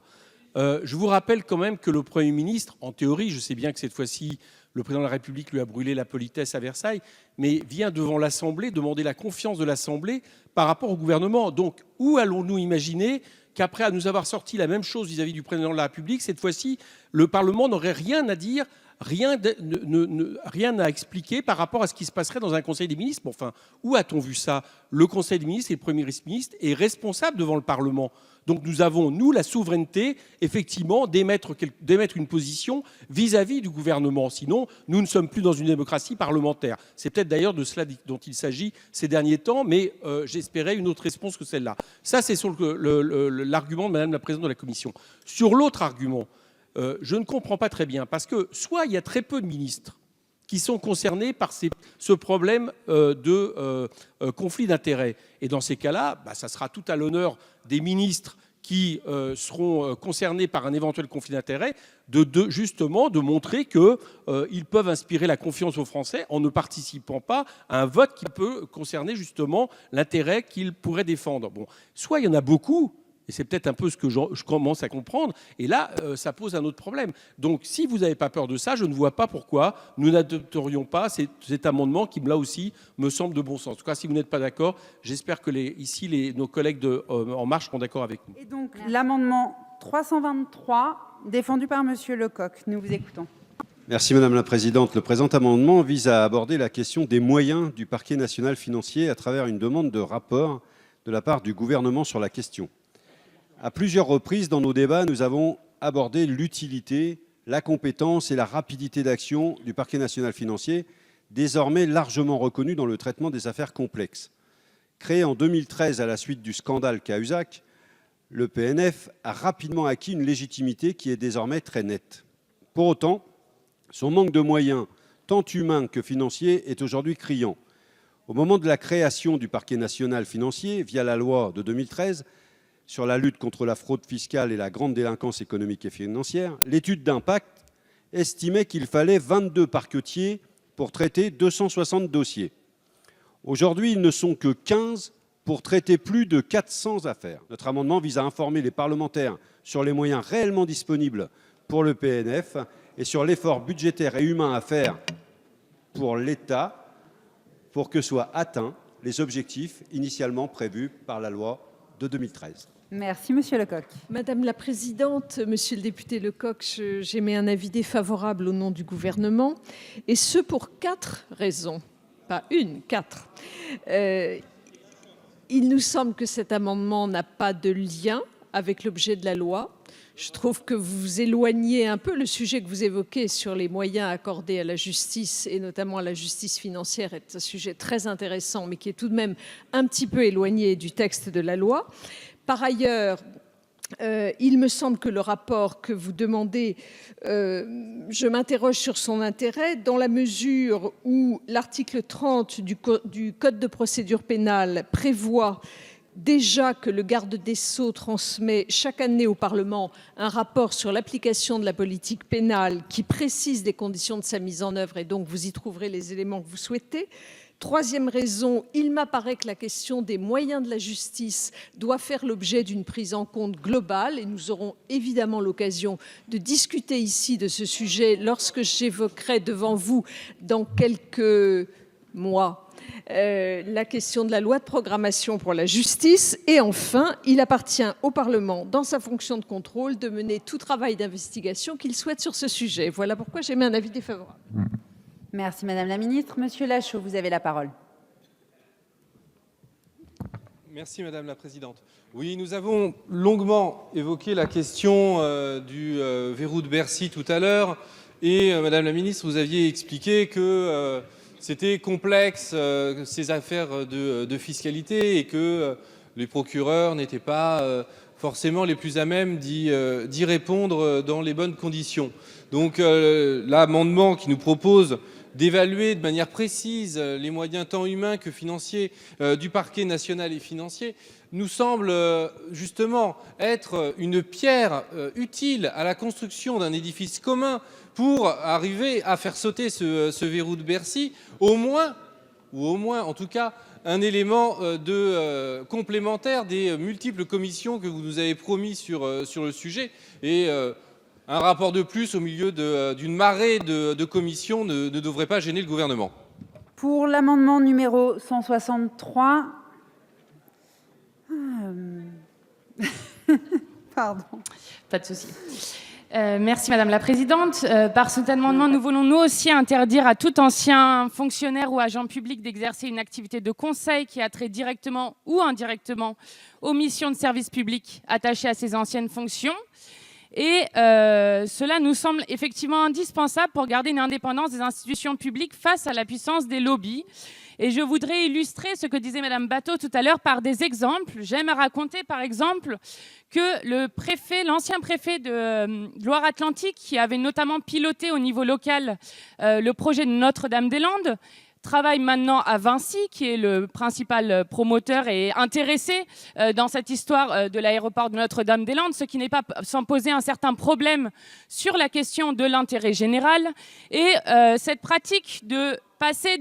Je vous rappelle quand même que le Premier ministre, en théorie, je sais bien que cette fois-ci, le président de la République lui a brûlé la politesse à Versailles, mais vient devant l'Assemblée demander la confiance de l'Assemblée par rapport au gouvernement. Donc, où allons-nous imaginer qu'après à nous avoir sorti la même chose vis-à-vis du président de la République, cette fois-ci, le Parlement n'aurait rien à dire, rien à expliquer par rapport à ce qui se passerait dans un Conseil des ministres? Bon, enfin, où a-t-on vu ça? Le Conseil des ministres et le Premier ministre est responsable devant le Parlement. Donc nous avons, nous, la souveraineté, effectivement, d'émettre une position vis-à-vis du gouvernement. Sinon, nous ne sommes plus dans une démocratie parlementaire. C'est peut-être d'ailleurs de cela dont il s'agit ces derniers temps, mais j'espérais une autre réponse que celle-là. Ça, c'est sur l'argument de Madame la Présidente de la Commission. Sur l'autre argument, je ne comprends pas très bien, parce que soit il y a très peu de ministres qui sont concernés par ce problème de conflit d'intérêts. Et dans ces cas-là, ça sera tout à l'honneur des ministres qui seront concernés par un éventuel conflit d'intérêts justement de montrer qu'ils peuvent inspirer la confiance aux Français en ne participant pas à un vote qui peut concerner justement l'intérêt qu'ils pourraient défendre. Bon, soit il y en a beaucoup, et c'est peut-être un peu ce que je commence à comprendre, et là, ça pose un autre problème. Donc, si vous n'avez pas peur de ça, je ne vois pas pourquoi nous n'adopterions pas cet amendement qui, là aussi, me semble de bon sens. En tout cas, si vous n'êtes pas d'accord, j'espère que nos collègues de En Marche seront d'accord avec nous. Et donc, l'amendement 323, défendu par Monsieur Lecoq. Nous vous écoutons. Merci Madame la Présidente. Le présent amendement vise à aborder la question des moyens du parquet national financier à travers une demande de rapport de la part du gouvernement sur la question. À plusieurs reprises dans nos débats, nous avons abordé l'utilité, la compétence et la rapidité d'action du parquet national financier, désormais largement reconnu dans le traitement des affaires complexes. Créé en 2013 à la suite du scandale Cahuzac, le PNF a rapidement acquis une légitimité qui est désormais très nette. Pour autant, son manque de moyens, tant humains que financiers, est aujourd'hui criant. Au moment de la création du parquet national financier, via la loi de 2013, sur la lutte contre la fraude fiscale et la grande délinquance économique et financière, l'étude d'impact estimait qu'il fallait 22 parquetiers pour traiter 260 dossiers. Aujourd'hui, ils ne sont que 15 pour traiter plus de 400 affaires. Notre amendement vise à informer les parlementaires sur les moyens réellement disponibles pour le PNF et sur l'effort budgétaire et humain à faire pour l'État pour que soient atteints les objectifs initialement prévus par la loi de 2013. Merci, Monsieur Lecoq. Madame la Présidente, Monsieur le député Lecoq, j'émets un avis défavorable au nom du gouvernement, et ce pour 4 raisons. Pas une, 4. Il nous semble que cet amendement n'a pas de lien avec l'objet de la loi. Je trouve que vous éloignez un peu le sujet que vous évoquez sur les moyens accordés à la justice, et notamment à la justice financière, est un sujet très intéressant, mais qui est tout de même un petit peu éloigné du texte de la loi. Par ailleurs, il me semble que le rapport que vous demandez, je m'interroge sur son intérêt dans la mesure où l'article 30 du Code de procédure pénale prévoit déjà que le garde des Sceaux transmet chaque année au Parlement un rapport sur l'application de la politique pénale qui précise les conditions de sa mise en œuvre, et donc vous y trouverez les éléments que vous souhaitez. Troisième raison, il m'apparaît que la question des moyens de la justice doit faire l'objet d'une prise en compte globale, et nous aurons évidemment l'occasion de discuter ici de ce sujet lorsque j'évoquerai devant vous dans quelques mois la question de la loi de programmation pour la justice. Et enfin, il appartient au Parlement, dans sa fonction de contrôle, de mener tout travail d'investigation qu'il souhaite sur ce sujet. Voilà pourquoi j'émets un avis défavorable. Merci, Madame la Ministre. Monsieur Lachaud, vous avez la parole. Merci Madame la Présidente. Oui, nous avons longuement évoqué la question du verrou de Bercy tout à l'heure, et Madame la Ministre, vous aviez expliqué que c'était complexe ces affaires de fiscalité, et que les procureurs n'étaient pas forcément les plus à même d'y répondre dans les bonnes conditions. Donc l'amendement qui nous propose d'évaluer de manière précise les moyens tant humains que financiers du parquet national et financier nous semble justement être une pierre utile à la construction d'un édifice commun pour arriver à faire sauter ce verrou de Bercy, au moins en tout cas un élément complémentaire des multiples commissions que vous nous avez promis sur le sujet. Et un rapport de plus au milieu d'une marée de commissions ne devrait pas gêner le gouvernement. Pour l'amendement numéro 163... Pardon. Pas de souci. Merci Madame la Présidente. Par cet amendement, nous voulons nous aussi interdire à tout ancien fonctionnaire ou agent public d'exercer une activité de conseil qui a trait directement ou indirectement aux missions de service public attachées à ses anciennes fonctions. Et cela nous semble effectivement indispensable pour garder une indépendance des institutions publiques face à la puissance des lobbies. Et je voudrais illustrer ce que disait Madame Batho tout à l'heure par des exemples. J'aime raconter par exemple que l'ancien préfet de Loire-Atlantique, qui avait notamment piloté au niveau local le projet de Notre-Dame-des-Landes, travaille maintenant à Vinci, qui est le principal promoteur et intéressé dans cette histoire de l'aéroport de Notre-Dame-des-Landes, ce qui n'est pas sans poser un certain problème sur la question de l'intérêt général. Et cette pratique de passer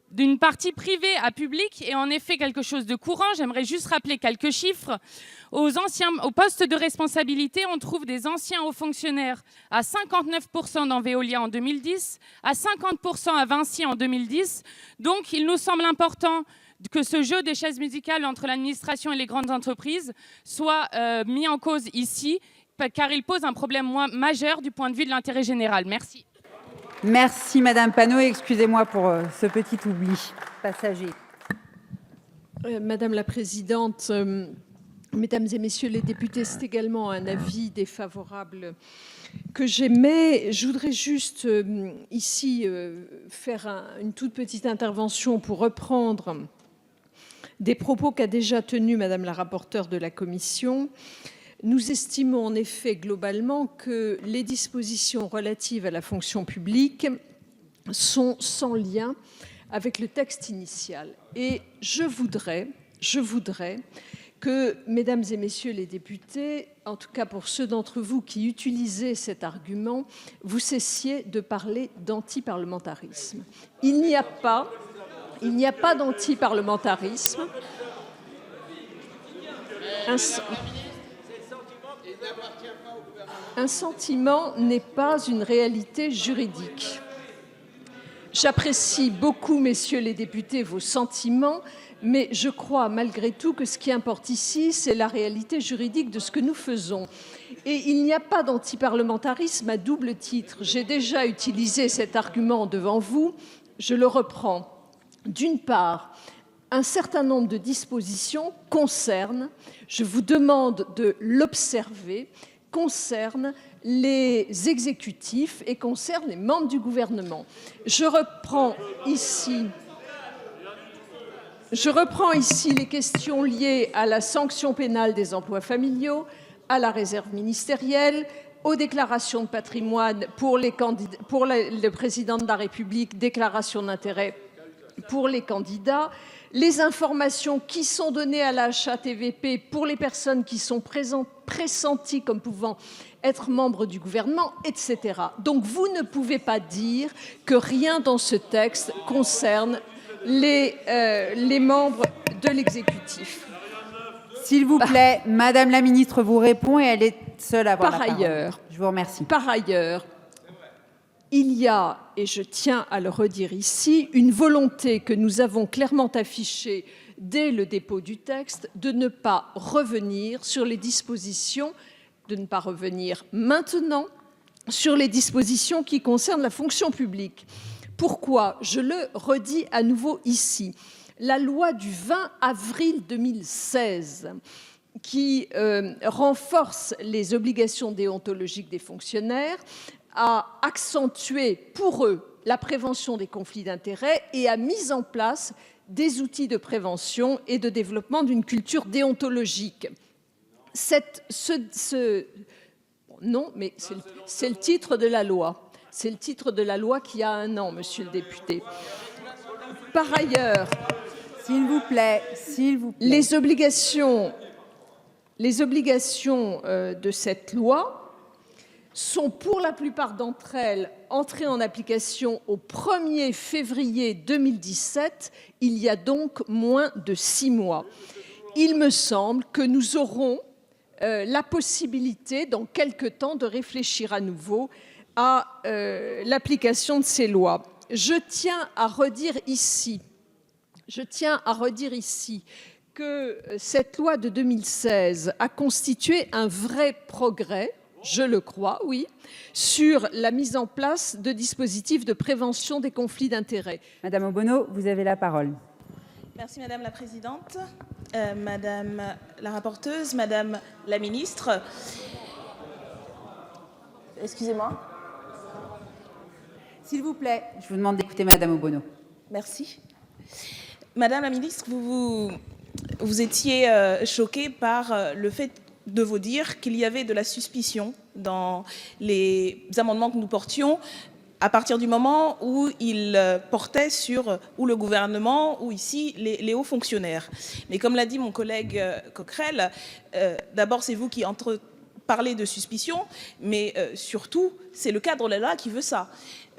d'une partie privée à publique est en effet quelque chose de courant. J'aimerais juste rappeler quelques chiffres. Aux postes de responsabilité, on trouve des anciens hauts fonctionnaires à 59% dans Veolia en 2010, à 50% à Vinci en 2010. Donc il nous semble important que ce jeu des chaises musicales entre l'administration et les grandes entreprises soit mis en cause ici, car il pose un problème majeur du point de vue de l'intérêt général. Merci. Merci Madame Panot, excusez-moi pour ce petit oubli passager. Madame la présidente, mesdames et messieurs les députés, c'est également un avis défavorable que j'émets. Je voudrais juste ici faire une toute petite intervention pour reprendre des propos qu'a déjà tenus Madame la rapporteure de la commission. Nous estimons en effet globalement que les dispositions relatives à la fonction publique sont sans lien avec le texte initial. Et je voudrais que, mesdames et messieurs les députés, en tout cas pour ceux d'entre vous qui utilisez cet argument, vous cessiez de parler d'antiparlementarisme. Il n'y a pas d'antiparlementarisme. Un sentiment n'est pas une réalité juridique. J'apprécie beaucoup, messieurs les députés, vos sentiments, mais je crois malgré tout que ce qui importe ici, c'est la réalité juridique de ce que nous faisons. Et il n'y a pas d'antiparlementarisme à double titre. J'ai déjà utilisé cet argument devant vous, je le reprends. D'une part, un certain nombre de dispositions concernent, je vous demande de l'observer, concernent les exécutifs et concernent les membres du gouvernement. Je reprends ici les questions liées à la sanction pénale des emplois familiaux, à la réserve ministérielle, aux déclarations de patrimoine pour le président de la République, déclaration d'intérêt pour les candidats, les informations qui sont données à la HATVP pour les personnes qui sont pressenties comme pouvant être membres du gouvernement, etc. Donc vous ne pouvez pas dire que rien dans ce texte concerne les membres de l'exécutif. S'il vous plaît, Madame la ministre vous répond et elle est seule à avoir la parole. Je vous remercie. Par ailleurs, il y a, et je tiens à le redire ici, une volonté que nous avons clairement affichée dès le dépôt du texte de ne pas revenir sur les dispositions, de ne pas revenir maintenant sur les dispositions qui concernent la fonction publique. Pourquoi ? Je le redis à nouveau ici. La loi du 20 avril 2016 qui renforce les obligations déontologiques des fonctionnaires a accentué pour eux la prévention des conflits d'intérêts et a mis en place des outils de prévention et de développement d'une culture déontologique. Non, mais c'est le titre de la loi. C'est le titre de la loi qui a 1 an, monsieur le député. Par ailleurs, s'il vous plaît. Les obligations de cette loi sont pour la plupart d'entre elles entrées en application au 1er février 2017, il y a donc moins de 6 mois. Il me semble que nous aurons la possibilité, dans quelque temps, de réfléchir à nouveau à l'application de ces lois. Je tiens à redire ici que cette loi de 2016 a constitué un vrai progrès, je le crois, oui, sur la mise en place de dispositifs de prévention des conflits d'intérêts. Madame Obono, vous avez la parole. Merci Madame la Présidente, Madame la rapporteuse, Madame la Ministre. Excusez-moi. S'il vous plaît, je vous demande d'écouter Madame Obono. Merci. Madame la ministre, vous étiez choquée par le fait de vous dire qu'il y avait de la suspicion dans les amendements que nous portions à partir du moment où ils portaient sur ou le gouvernement ou ici les hauts fonctionnaires. Mais comme l'a dit mon collègue Coquerel, d'abord c'est vous qui parlez de suspicion, mais surtout c'est le cadre de la loi qui veut ça.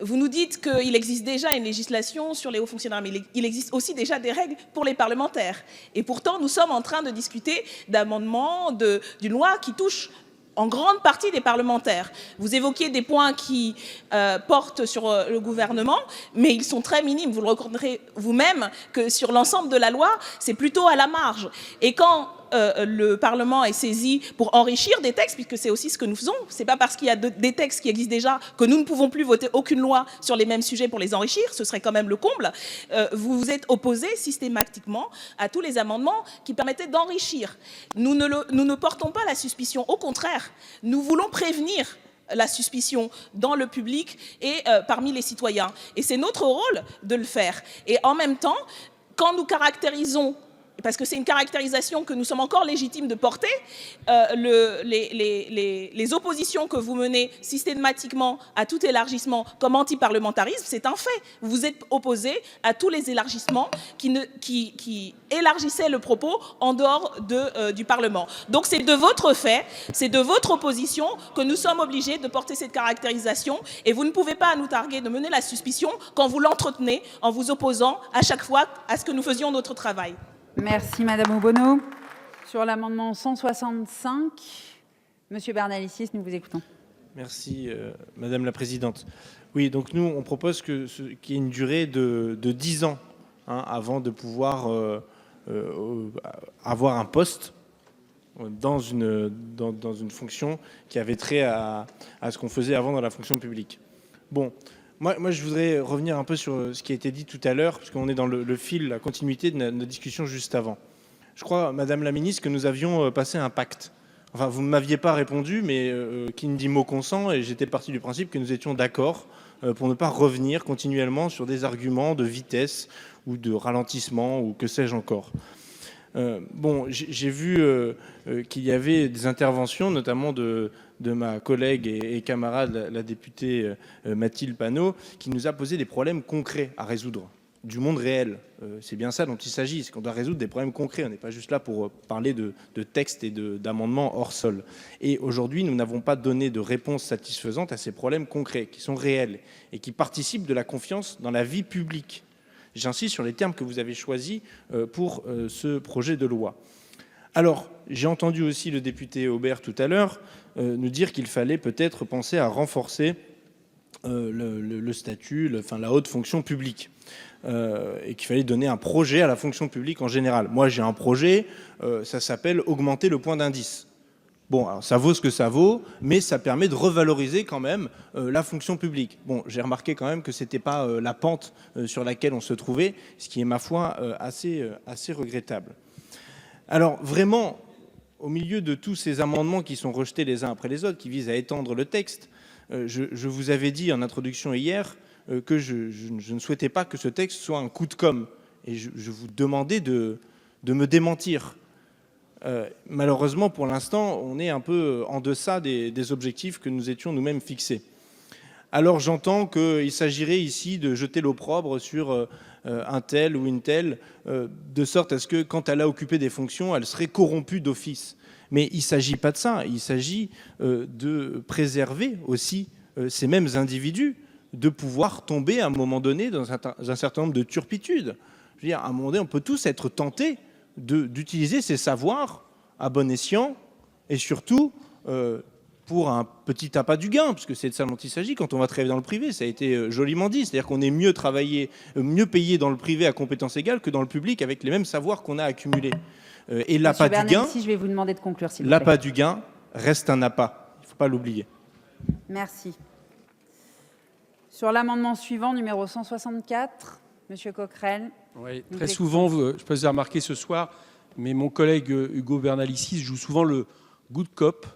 Vous nous dites qu'il existe déjà une législation sur les hauts fonctionnaires, mais il existe aussi déjà des règles pour les parlementaires. Et pourtant, nous sommes en train de discuter d'amendements, d'une loi qui touche en grande partie des parlementaires. Vous évoquiez des points qui portent sur le gouvernement, mais ils sont très minimes. Vous le reconnaîtrez vous-même que sur l'ensemble de la loi, c'est plutôt à la marge. Et quand le Parlement est saisi pour enrichir des textes, puisque c'est aussi ce que nous faisons. C'est pas parce qu'il y a des textes qui existent déjà que nous ne pouvons plus voter aucune loi sur les mêmes sujets pour les enrichir. Ce serait quand même le comble. Vous vous êtes opposé systématiquement à tous les amendements qui permettaient d'enrichir. Nous ne portons pas la suspicion. Au contraire, nous voulons prévenir la suspicion dans le public et parmi les citoyens. Et c'est notre rôle de le faire. Et en même temps, quand nous caractérisons, parce que c'est une caractérisation que nous sommes encore légitimes de porter, les oppositions que vous menez systématiquement à tout élargissement comme anti-parlementarisme, c'est un fait. Vous vous êtes opposé à tous les élargissements qui élargissaient le propos en dehors du Parlement. Donc c'est de votre fait, c'est de votre opposition que nous sommes obligés de porter cette caractérisation, et vous ne pouvez pas nous targuer de mener la suspicion quand vous l'entretenez en vous opposant à chaque fois à ce que nous faisions notre travail. Merci Madame Obono. Sur l'amendement 165, Monsieur Bernalicis, nous vous écoutons. Merci Madame la Présidente. Oui, donc nous on propose qu'il y ait une durée de 10 ans avant de pouvoir avoir un poste dans une fonction qui avait trait à ce qu'on faisait avant dans la fonction publique. Bon. Moi, je voudrais revenir un peu sur ce qui a été dit tout à l'heure, parce qu'on est dans le fil, la continuité de notre discussion juste avant. Je crois, Madame la Ministre, que nous avions passé un pacte. Enfin, vous ne m'aviez pas répondu, mais qui ne dit mot consent, et j'étais parti du principe que nous étions d'accord pour ne pas revenir continuellement sur des arguments de vitesse ou de ralentissement ou que sais-je encore. Bon, j'ai vu qu'il y avait des interventions, notamment de ma collègue et camarade, la députée Mathilde Panot, qui nous a posé des problèmes concrets à résoudre, du monde réel. C'est bien ça dont il s'agit, c'est qu'on doit résoudre des problèmes concrets. On n'est pas juste là pour parler de textes et d'amendements hors sol. Et aujourd'hui, nous n'avons pas donné de réponse satisfaisante à ces problèmes concrets, qui sont réels et qui participent de la confiance dans la vie publique. J'insiste sur les termes que vous avez choisis pour ce projet de loi. Alors, j'ai entendu aussi le député Aubert tout à l'heure nous dire qu'il fallait peut-être penser à renforcer le statut, la haute fonction publique, et qu'il fallait donner un projet à la fonction publique en général. Moi, j'ai un projet, ça s'appelle augmenter le point d'indice. Bon, alors ça vaut ce que ça vaut, mais ça permet de revaloriser quand même la fonction publique. Bon, j'ai remarqué quand même que ce n'était pas la pente sur laquelle on se trouvait, ce qui est, ma foi, assez regrettable. Alors, vraiment, au milieu de tous ces amendements qui sont rejetés les uns après les autres, qui visent à étendre le texte, je vous avais dit en introduction hier que je ne souhaitais pas que ce texte soit un coup de com'. Et je vous demandais de me démentir. Malheureusement, pour l'instant, on est un peu en deçà des objectifs que nous étions nous-mêmes fixés. Alors j'entends qu'il s'agirait ici de jeter l'opprobre sur un tel ou une telle, de sorte à ce que quand elle a occupé des fonctions, elle serait corrompue d'office. Mais il ne s'agit pas de ça, il s'agit de préserver aussi ces mêmes individus de pouvoir tomber à un moment donné dans un certain nombre de turpitudes. Je veux dire, à un moment donné, on peut tous être tentés d'utiliser ces savoirs à bon escient et surtout pour un petit appât du gain, parce que c'est de ça dont il s'agit quand on va travailler dans le privé. Ça a été joliment dit, c'est-à-dire qu'on est mieux payé dans le privé à compétences égales que dans le public avec les mêmes savoirs qu'on a accumulés. Et l'appât du gain, je vais vous demander de conclure, s'il vous plaît. L'appât du gain reste un appât, il ne faut pas l'oublier. Merci. Sur l'amendement suivant, numéro 164, Monsieur Coquerel. Oui, très souvent, je peux vous remarquer ce soir, mais mon collègue Hugo Bernalicis joue souvent le good cop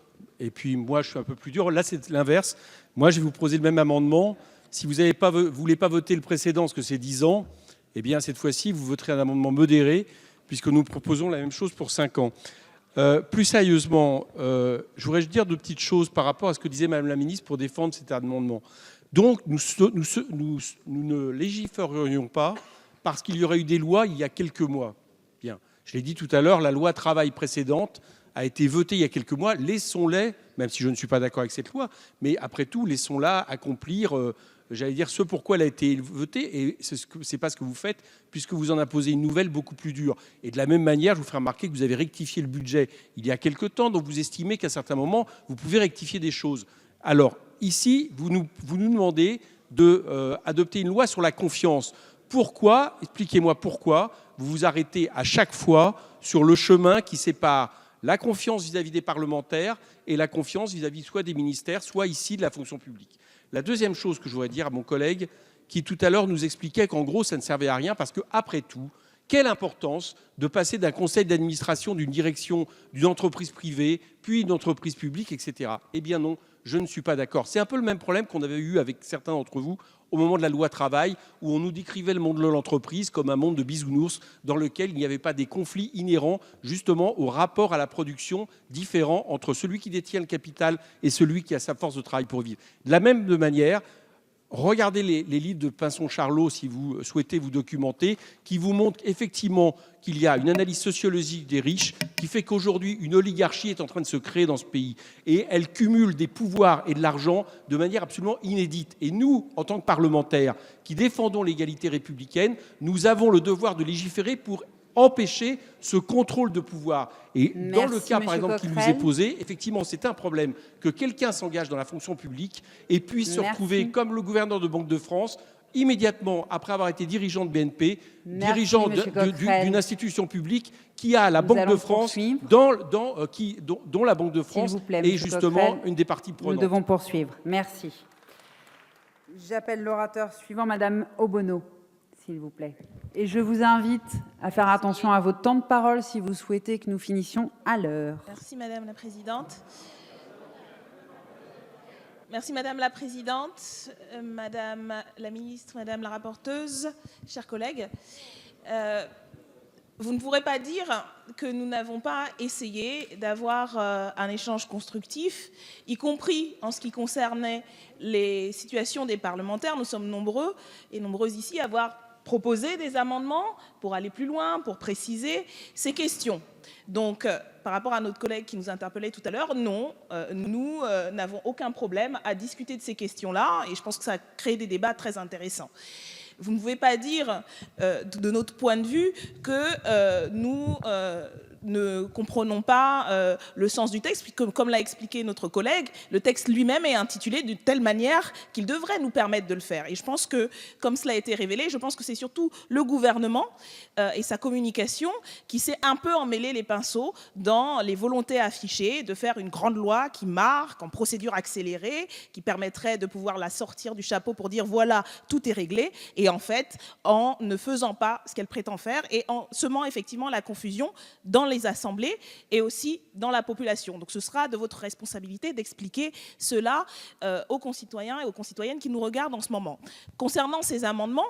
Et puis moi, je suis un peu plus dur. Là, c'est l'inverse. Moi, je vais vous proposer le même amendement. Si vous ne voulez pas voter le précédent, parce que c'est 10 ans, eh bien, cette fois-ci, vous voterez un amendement modéré, puisque nous proposons la même chose pour 5 ans. Plus sérieusement, je voudrais dire deux petites choses par rapport à ce que disait Madame la ministre pour défendre cet amendement. Donc, nous ne légiférerions pas parce qu'il y aurait eu des lois il y a quelques mois. Bien, je l'ai dit tout à l'heure, la loi travail précédente a été votée il y a quelques mois. Laissons-les, même si je ne suis pas d'accord avec cette loi, mais après tout, laissons-la accomplir, j'allais dire, ce pourquoi elle a été votée. Et ce n'est pas ce que vous faites, puisque vous en imposez une nouvelle beaucoup plus dure. Et de la même manière, je vous ferai remarquer que vous avez rectifié le budget il y a quelque temps, donc vous estimez qu'à certains moments, vous pouvez rectifier des choses. Alors, ici, vous nous demandez d'adopter une loi sur la confiance. Pourquoi, expliquez-moi pourquoi, vous vous arrêtez à chaque fois sur le chemin qui sépare la confiance vis-à-vis des parlementaires et la confiance vis-à-vis soit des ministères, soit ici de la fonction publique. La deuxième chose que je voudrais dire à mon collègue, qui tout à l'heure nous expliquait qu'en gros, ça ne servait à rien, parce qu'après tout, quelle importance de passer d'un conseil d'administration, d'une direction, d'une entreprise privée, puis une entreprise publique, etc. Eh bien non, je ne suis pas d'accord. C'est un peu le même problème qu'on avait eu avec certains d'entre vous au moment de la loi travail, où on nous décrivait le monde de l'entreprise comme un monde de bisounours dans lequel il n'y avait pas des conflits inhérents justement au rapport à la production différent entre celui qui détient le capital et celui qui a sa force de travail pour vivre. De la même manière, regardez les livres de Pinson-Charlot si vous souhaitez vous documenter, qui vous montrent effectivement qu'il y a une analyse sociologique des riches qui fait qu'aujourd'hui, une oligarchie est en train de se créer dans ce pays. Et elle cumule des pouvoirs et de l'argent de manière absolument inédite. Et nous, en tant que parlementaires qui défendons l'égalité républicaine, nous avons le devoir de légiférer pour empêcher ce contrôle de pouvoir. Et dans le cas, par exemple, qui nous est posé, effectivement, c'est un problème que quelqu'un s'engage dans la fonction publique et puisse se retrouver, comme le gouverneur de Banque de France, immédiatement après avoir été dirigeant de BNP, dirigeant d'une institution publique qui a la Banque de France, dont la Banque de France est justement une des parties prenantes. Nous devons poursuivre. Merci. J'appelle l'orateur suivant, Madame Obono, s'il vous plaît. Et je vous invite à faire attention à votre temps de parole si vous souhaitez que nous finissions à l'heure. Merci Madame la Présidente. Merci Madame la Présidente, Madame la Ministre, Madame la Rapporteuse, chers collègues. Vous ne pourrez pas dire que nous n'avons pas essayé d'avoir un échange constructif, y compris en ce qui concernait les situations des parlementaires. Nous sommes nombreux et nombreuses ici à avoir proposé des amendements pour aller plus loin, pour préciser ces questions. Donc, par rapport à notre collègue qui nous interpellait tout à l'heure, non, nous n'avons aucun problème à discuter de ces questions-là et je pense que ça a créé des débats très intéressants. Vous ne pouvez pas dire, de notre point de vue, que nous ne comprenons pas le sens du texte, puisque, comme l'a expliqué notre collègue, le texte lui-même est intitulé de telle manière qu'il devrait nous permettre de le faire. Et je pense que, comme cela a été révélé, je pense que c'est surtout le gouvernement et sa communication qui s'est un peu emmêlé les pinceaux dans les volontés affichées de faire une grande loi qui marque en procédure accélérée, qui permettrait de pouvoir la sortir du chapeau pour dire voilà, tout est réglé, et en fait, en ne faisant pas ce qu'elle prétend faire et en semant effectivement la confusion dans les assemblées et aussi dans la population. Donc ce sera de votre responsabilité d'expliquer cela aux concitoyens et aux concitoyennes qui nous regardent en ce moment. Concernant ces amendements,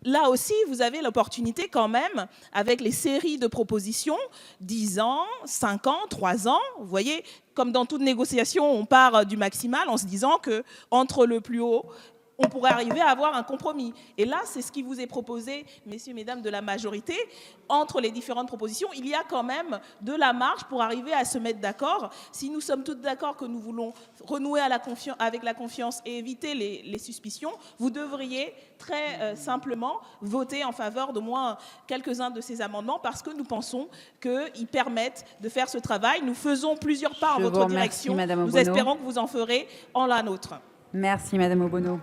là aussi, vous avez l'opportunité quand même, avec les séries de propositions, 10 ans, 5 ans, 3 ans, vous voyez, comme dans toute négociation, on part du maximal en se disant qu'entre le plus haut, on pourrait arriver à avoir un compromis. Et là, c'est ce qui vous est proposé, messieurs, mesdames de la majorité. Entre les différentes propositions, il y a quand même de la marge pour arriver à se mettre d'accord. Si nous sommes tous d'accord que nous voulons renouer avec la confiance et éviter les suspicions, vous devriez très simplement voter en faveur d'au moins quelques-uns de ces amendements parce que nous pensons qu'ils permettent de faire ce travail. Nous faisons plusieurs pas en votre direction. Nous espérons que vous en ferez en la nôtre. Merci, Madame Obono.